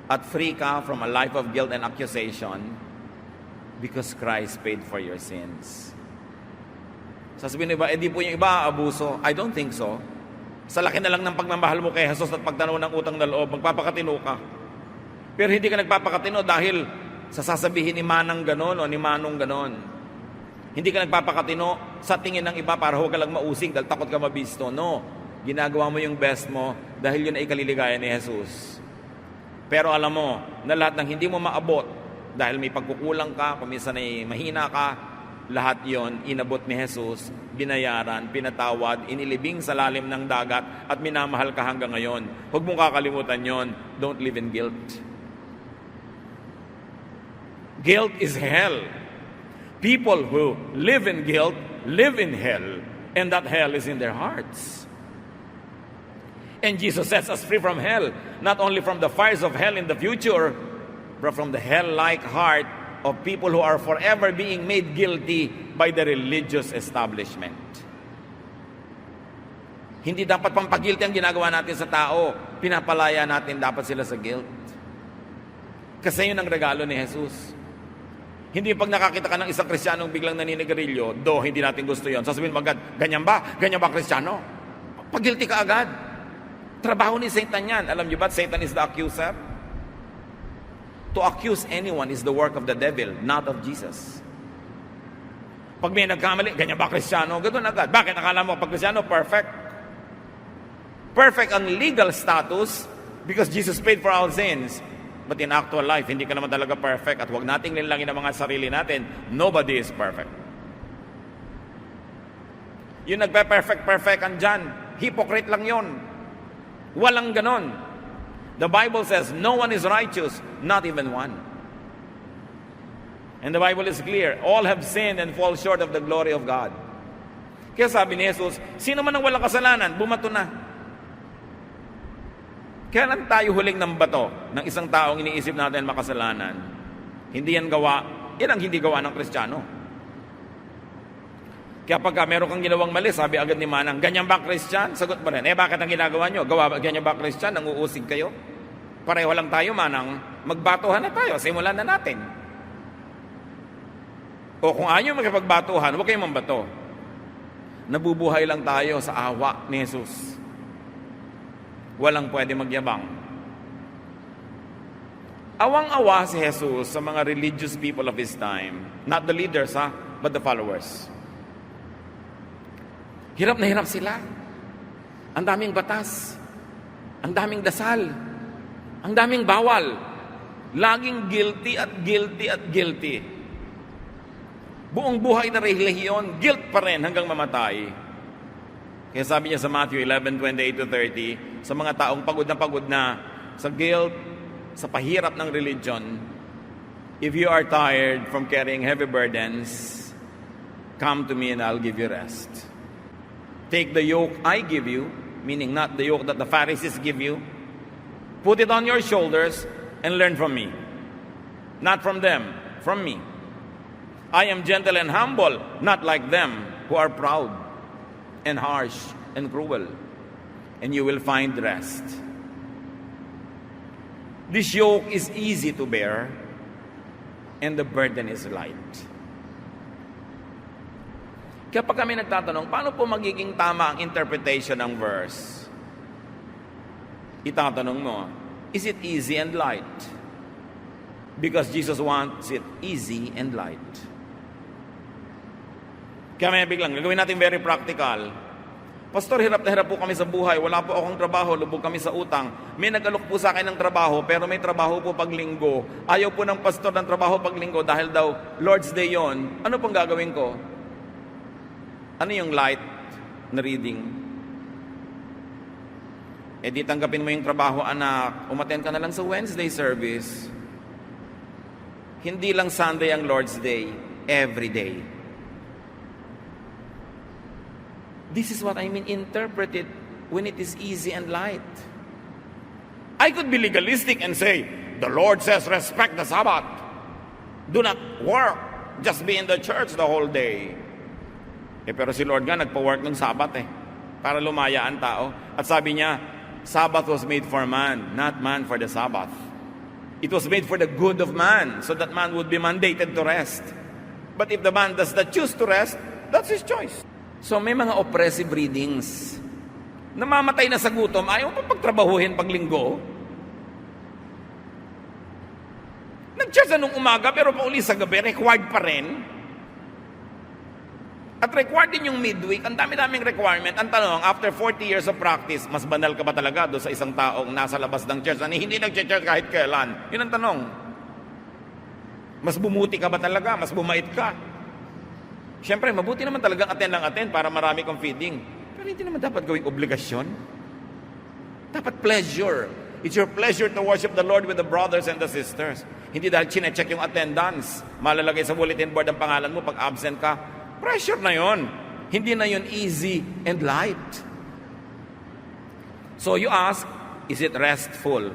at free ka from a life of guilt and accusation because Christ paid for your sins. Sasabihin ng iba, di po yung iba abuso. I don't think so. Sa laki na lang ng pagmamahal mo kay Jesus at pagtanaw ng utang na loob, magpapakatino ka. Pero hindi ka nagpapakatino dahil sa sasabihin ni Manang ganon o ni Manong ganon. Hindi ka nagpapakatino sa tingin ng iba para huwag ka lang mausig dahil takot ka mabisto. No. ginagawa mo yung best mo dahil yun ay kaliligaya ni Jesus. Pero alam mo na lahat ng hindi mo maabot dahil may pagkukulang ka, kung minsan ay mahina ka, lahat yon inabot ni Jesus, binayaran, pinatawad, inilibing sa lalim ng dagat at minamahal ka hanggang ngayon. Huwag mong kakalimutan yon. Don't live in guilt. Guilt is hell. People who live in guilt live in hell, and that hell is in their hearts. And Jesus sets us free from hell, not only from the fires of hell in the future, but from the hell-like heart of people who are forever being made guilty by the religious establishment. Hindi dapat pampagilty ang ginagawa natin sa tao. Pinapalaya natin dapat sila sa guilt. Kasi yun ang regalo ni Jesus. Hindi pag nakakita ka ng isang Kristiyanong biglang naninigarilyo, hindi natin gusto yon. Sasabihin mo agad, ganyan ba? Ganyan ba Kristiyano? Pag-guilty ka agad. Trabaho ni Satan yan. Alam niyo ba, Satan is the accuser? To accuse anyone is the work of the devil, not of Jesus. Pag may nagkamali, ganyan ba Kristiyano? Ganoon agad. Bakit akala mo pag Kristiyano, perfect? Perfect ang legal status because Jesus paid for our sins. But in actual life, hindi ka naman talaga perfect at huwag nating linlangin ang mga sarili natin. Nobody is perfect. Yung nagpe-perfect andyan, hypocrite lang yon. Walang ganon. The Bible says, no one is righteous, not even one. And the Bible is clear, all have sinned and fall short of the glory of God. Kaya sabi ni Jesus, sino man ang walang kasalanan, bumato na. Kailan tayo huling ng bato ng isang taong iniisip natin makasalanan? Hindi yan gawa, yan ang hindi gawa ng Kristiyano. Kaya pagka meron kang ginawang mali, sabi agad ni Manang, ganyan ba Kristiyan? Sagot pa rin, bakit ang ginagawa nyo? Ganyan ba Kristiyan? Nanguusig kayo? Pareho lang tayo, Manang. Magbatuhan na tayo, simulan na natin. O kung ayaw makipagbatuhan, huwag kayong mambato. Nabubuhay lang tayo sa awa ni Jesus. Walang pwede magyabang. Awang-awa si Jesus sa mga religious people of His time. Not the leaders, but the followers. Hirap na hirap sila. Ang daming batas. Ang daming dasal. Ang daming bawal. Laging guilty at guilty at guilty. Buong buhay na relihiyon, guilt pa rin hanggang mamatay. Kaya sabi niya sa Matthew 11:28-30, sa mga taong pagod na sa guilt, sa pahirap ng religion, if you are tired from carrying heavy burdens, come to me and I'll give you rest. Take the yoke I give you, meaning not the yoke that the Pharisees give you. Put it on your shoulders and learn from me. Not from them, from me. I am gentle and humble, not like them who are proud and harsh and cruel, and you will find rest. This yoke is easy to bear, and the burden is light. Kaya pag kami nagtatanong, paano po magiging tama ang interpretation ng verse? Itatanong mo, is it easy and light? Because Jesus wants it easy and light. Kaya may biglang, gagawin natin very practical. Pastor, hirap na hirap po kami sa buhay. Wala po akong trabaho, lubog kami sa utang. May nag-alok po sa akin ng trabaho, pero may trabaho po pag linggo. Ayaw po ng pastor ng trabaho pag linggo dahil daw Lord's Day yon. Ano pong gagawin ko? Ano yung light na reading? Di tanggapin mo yung trabaho, anak. Umattend ka na lang sa Wednesday service. Hindi lang Sunday ang Lord's Day. Every day. This is what I mean, interpret it when it is easy and light. I could be legalistic and say, the Lord says respect the Sabbath. Do not work. Just be in the church the whole day. Pero si Lord nga nagpa-work ng Sabbath para lumaya ang tao. At sabi niya, Sabbath was made for man, not man for the Sabbath. It was made for the good of man, so that man would be mandated to rest. But if the man does not choose to rest, that's his choice. So may mga oppressive readings. Namamatay na sa gutom, ayaw pa pagtrabahuhin pag linggo. Nag-church na nung umaga, pero pauli sa gabi, required pa rin. At required din yung midweek. Ang dami-daming requirement. Ang tanong, after 40 years of practice, mas banal ka ba talaga doon sa isang taong nasa labas ng church na hindi nag-church kahit kailan? Yun ang tanong. Mas bumuti ka ba talaga? Mas bumait ka? Siyempre, mabuti naman talagang attend para marami kang feeding. Pero hindi naman dapat gawing obligasyon. Dapat pleasure. It's your pleasure to worship the Lord with the brothers and the sisters. Hindi dahil chinecheck yung attendance. Malalagay sa bulletin board ang pangalan mo pag absent ka. Pressure na yon. Hindi na yon easy and light. So you ask, is it restful?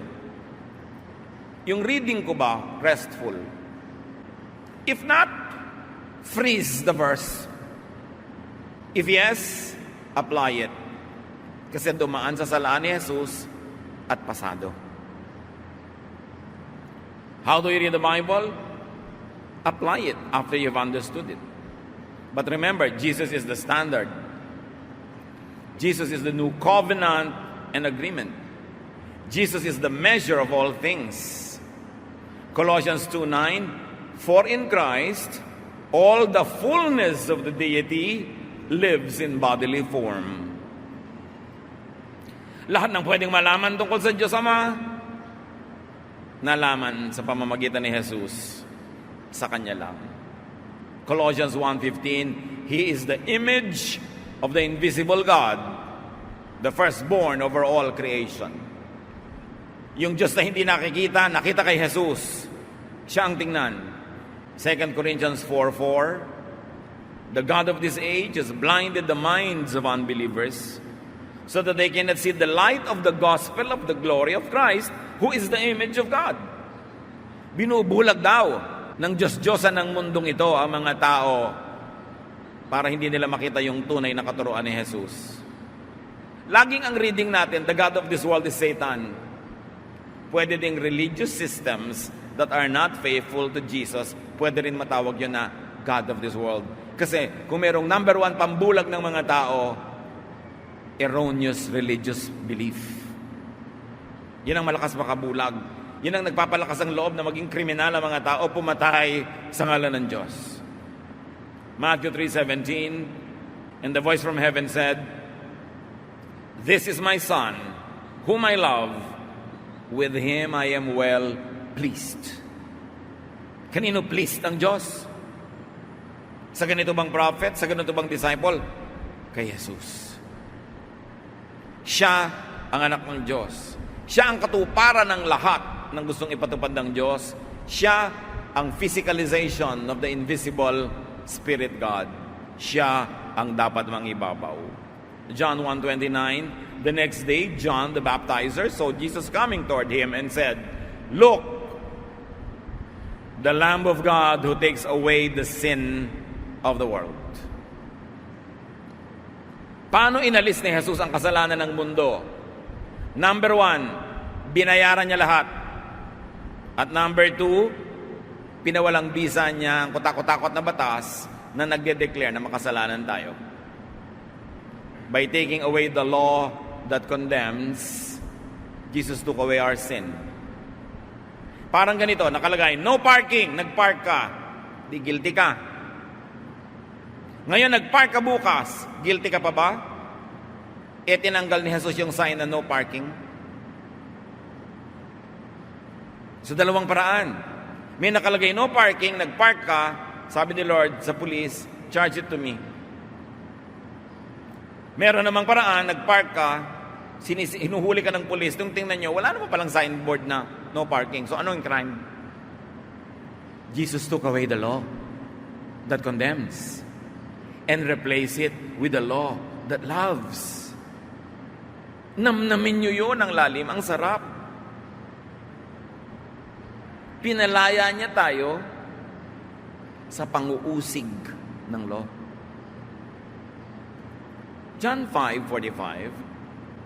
Yung reading ko ba, restful? If not, freeze the verse. If yes, apply it. Kasi dumaan sa salaan ni Jesus at pasado. How do you read the Bible? Apply it after you've understood it. But remember, Jesus is the standard. Jesus is the new covenant and agreement. Jesus is the measure of all things. Colossians 2:9, for in Christ, all the fullness of the deity lives in bodily form. Lahat ng pwedeng malaman tungkol sa Diyos Ama, nalaman sa pamamagitan ni Jesus sa Kanya lang. Colossians 1:15, He is the image of the invisible God, the firstborn over all creation. Yung Diyos na hindi nakikita, nakita kay Jesus. Siya ang tingnan. 2 Corinthians 4:4, the God of this age has blinded the minds of unbelievers so that they cannot see the light of the gospel of the glory of Christ, who is the image of God. Binubulag daw ng Diyos-Diyosan ng mundong ito ang mga tao para hindi nila makita yung tunay na katuruan ni Jesus. Laging ang reading natin, the God of this world is Satan. Pwede ding religious systems that are not faithful to Jesus, pwede rin matawag yun na God of this world. Kasi kung merong number one pambulag ng mga tao, erroneous religious belief. Yan ang malakas makabulag. Yan ang nagpapalakas ang loob na maging kriminal ang mga tao, pumatay sa ngalan ng Diyos. Matthew 3:17, and the voice from heaven said, this is my son, whom I love, with him I am well pleased. Kanino pleased ang Diyos? Sa ganito bang prophet? Sa ganito bang disciple? Kay Jesus. Siya ang anak ng Diyos. Siya ang katuparan ng lahat ng gustong ipatupad ng Diyos. Siya ang physicalization of the invisible Spirit God. Siya ang dapat mangibabaw. John 1:29, the next day, John the baptizer saw Jesus coming toward him and said, look, the Lamb of God who takes away the sin of the world. Paano inalis ni Jesus ang kasalanan ng mundo? Number 1, binayaran niya lahat. At number 2, pinawalang bisa niya ang kutakot-takot na batas na nagde-declare na makasalanan tayo. By taking away the law that condemns, Jesus took away our sin. Parang ganito, nakalagay, no parking, nagpark ka, di guilty ka. Ngayon, nagpark ka bukas, guilty ka pa ba? Tinanggal ni Jesus yung sign na no parking. So, dalawang paraan. May nakalagay no parking, nagpark ka, sabi ni Lord sa police, charge it to me. Meron namang paraan, nagpark ka, hinuhuli ka ng police, nung tingnan nyo, wala naman palang signboard na no parking. So, ano yung crime? Jesus took away the law that condemns and replace it with the law that loves. Namnamin nyo yun, ang lalim, ang sarap. Pinalaya niya tayo sa panguusig ng law. John 5:45,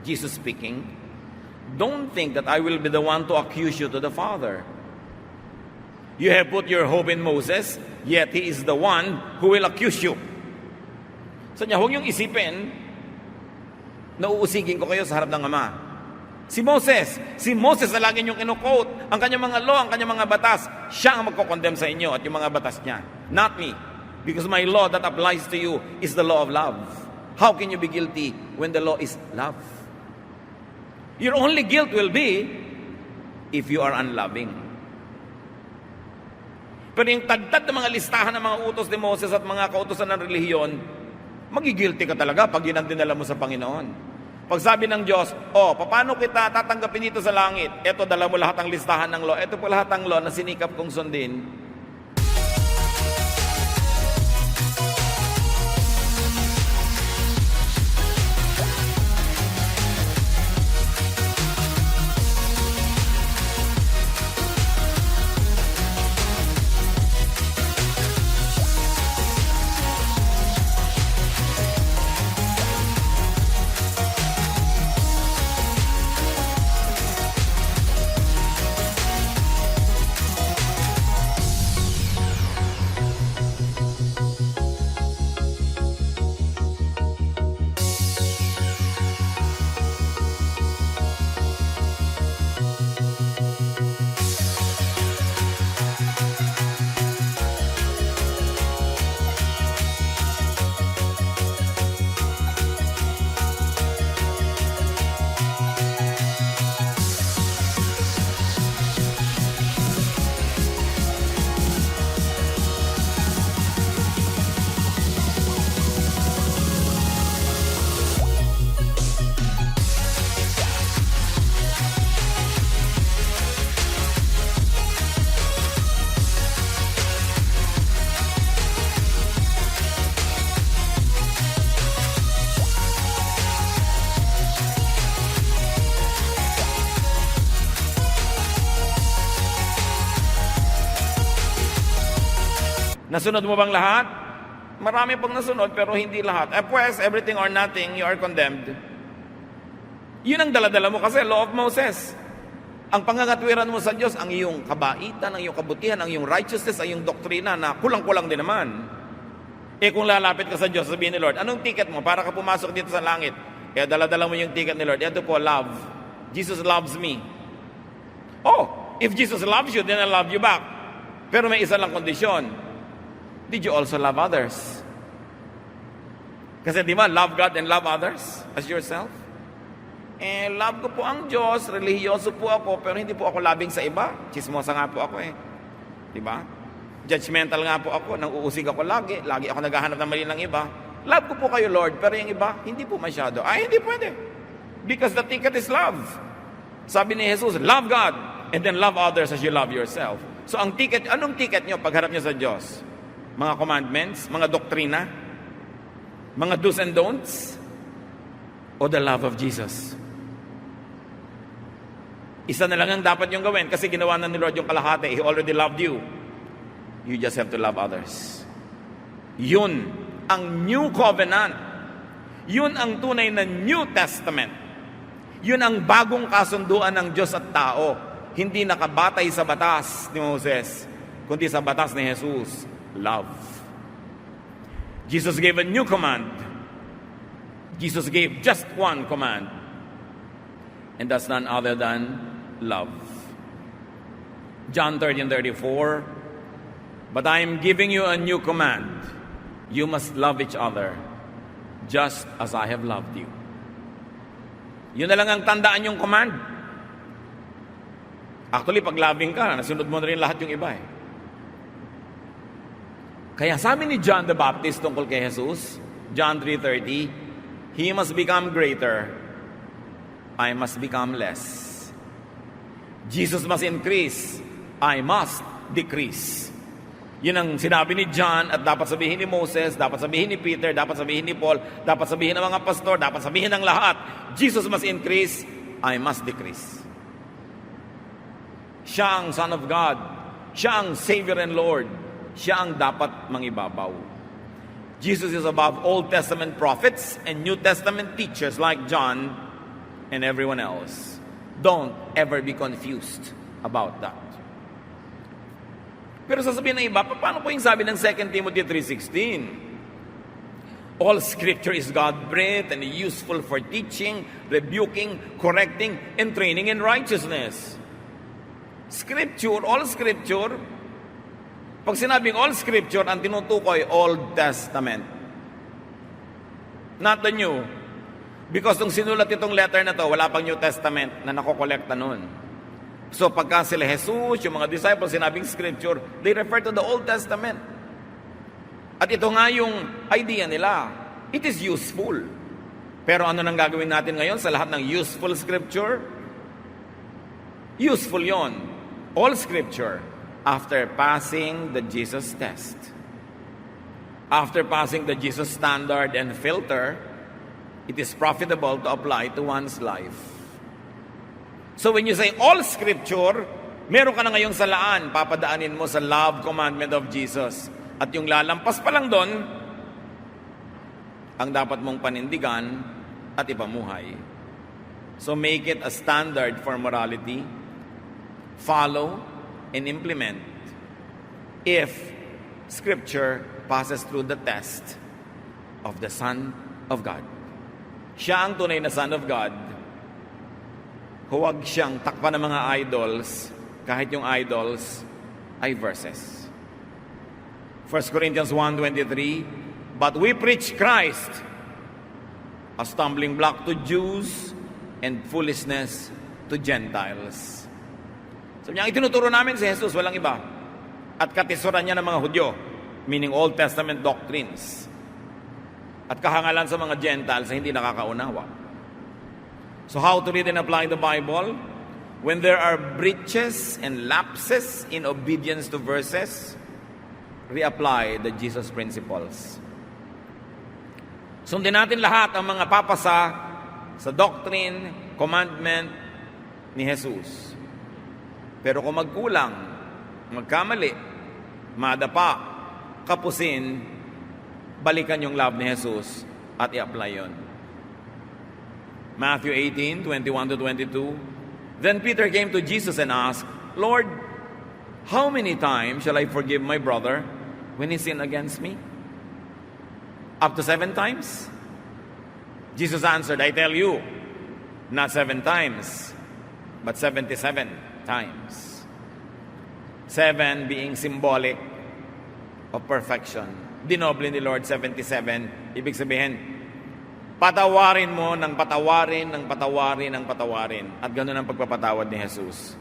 Jesus speaking, don't think that I will be the one to accuse you to the Father. You have put your hope in Moses, yet he is the one who will accuse you. So niya, huwag niyong isipin na uusigin ko kayo sa harap ng Ama. Si Moses na lagi niyong kinu-quote, ang kanyang mga law, ang kanyang mga batas, siya ang magkokondem sa inyo at yung mga batas niya. Not me. Because my law that applies to you is the law of love. How can you be guilty when the law is love? Your only guilt will be if you are unloving. Pero yung tagtad ng mga listahan ng mga utos ni Moses at mga kautosan ng relihiyon, magigilty ka talaga pag yun ang dinala mo sa Panginoon. Pag sabi ng Diyos, paano kita tatanggapin dito sa langit? Ito, dala mo lahat ng listahan ng law. Ito po lahat ng law na sinikap kong sundin. Nasunod mo bang lahat? Marami pang nasunod pero hindi lahat. Pues, everything or nothing, you are condemned. Yun ang daladala mo kasi, law of Moses. Ang pangangatwiran mo sa Diyos, ang iyong kabaitan, ang iyong kabutihan, ang iyong righteousness, ang iyong doktrina na kulang-kulang din naman. Kung lalapit ka sa Diyos, sabihin ni Lord, anong ticket mo para ka pumasok dito sa langit? Daladala mo yung ticket ni Lord. Ito po, love. Jesus loves me. If Jesus loves you, then I love you back. Pero may isa lang kondisyon. Did you also love others? Kasi di ba, love God and love others as yourself? Love ko po ang Diyos, relihiyoso po ako, pero hindi po ako labing sa iba. Chismosa nga po ako Di ba? Judgmental nga po ako, nang-uusig ako lagi ako naghahanap ng mali ng iba. Love ko po kayo, Lord, pero yung iba, hindi po masyado. Hindi pwede. Because the ticket is love. Sabi ni Jesus, love God, and then love others as you love yourself. So ang ticket, anong ticket nyo pagharap nyo sa Diyos? Mga commandments, mga doktrina, mga do's and don'ts, o the love of Jesus? Isa na lang ang dapat yung gawin kasi ginawa na ni Lord yung kalahati. He already loved you. You just have to love others. Yun ang New Covenant. Yun ang tunay na New Testament. Yun ang bagong kasunduan ng Diyos at tao. Hindi nakabatay sa batas ni Moses, kundi sa batas ni Jesus. Love. Jesus gave a new command. Jesus gave just one command. And that's none other than love. John 13:34. But I am giving you a new command. You must love each other just as I have loved you. Yun na lang ang tandaan yung command. Actually, pag loving ka, nasunod mo na rin lahat yung iba Kaya sabi ni John the Baptist tungkol kay Jesus, John 3:30, He must become greater, I must become less. Jesus must increase, I must decrease. Yun ang sinabi ni John at dapat sabihin ni Moses, dapat sabihin ni Peter, dapat sabihin ni Paul, dapat sabihin ng mga pastor, dapat sabihin ng lahat. Jesus must increase, I must decrease. Siya ang Son of God, siya ang Savior and Lord. Siya ang dapat mangibabaw. Jesus is above Old Testament prophets and New Testament teachers like John and everyone else. Don't ever be confused about that. Pero sasabihin ng iba, paano po yung sabi ng 2 Timothy 3:16? All scripture is God-breathed and useful for teaching, rebuking, correcting, and training in righteousness. Scripture, all scripture, Pag sinabing all scripture, ang tinutukoy, Old Testament. Not the New. Because nung sinulat itong letter na to, wala pang New Testament na nakokolekta nun. So pagka sila Jesus, yung mga disciples, sinabing scripture, they refer to the Old Testament. At ito nga yung idea nila. It is useful. Pero ano nang gagawin natin ngayon sa lahat ng useful scripture? Useful yon. All scripture after passing the Jesus test. After passing the Jesus standard and filter, it is profitable to apply to one's life. So when you say all scripture, meron ka na ngayong salaan, papadaanin mo sa love commandment of Jesus. At yung lalampas pa lang doon, ang dapat mong panindigan at ipamuhay. So make it a standard for morality. Follow and implement if Scripture passes through the test of the Son of God. Siya ang tunay na Son of God. Huwag siyang takpan ng mga idols kahit yung idols ay verses. 1 Corinthians 1:23, but we preach Christ, a stumbling block to Jews and foolishness to Gentiles. Sabi niya, ang itinuturo namin si Jesus, walang iba. At katisuran niya ng mga Hudyo, meaning Old Testament doctrines. At kahangalan sa mga Gentiles na hindi nakakaunawa. So how to read and apply the Bible? When there are breaches and lapses in obedience to verses, reapply the Jesus principles. Sundin natin lahat ang mga papasa sa doctrine, commandment ni Jesus. Pero kung magkulang, magkamali, madapa, kapusin, balikan yung love ni Jesus at i-apply yun. Matthew 18:21-22. Then Peter came to Jesus and asked, Lord, how many times shall I forgive my brother when he sinned against me? Up to 7 times? Jesus answered, I tell you, not 7 times, but 77 times. 7 being symbolic of perfection. Dinoble ni Lord 77. Ibig sabihin, patawarin mo ng patawarin, ng patawarin, ng patawarin. At ganoon ang pagpapatawad ni Jesus.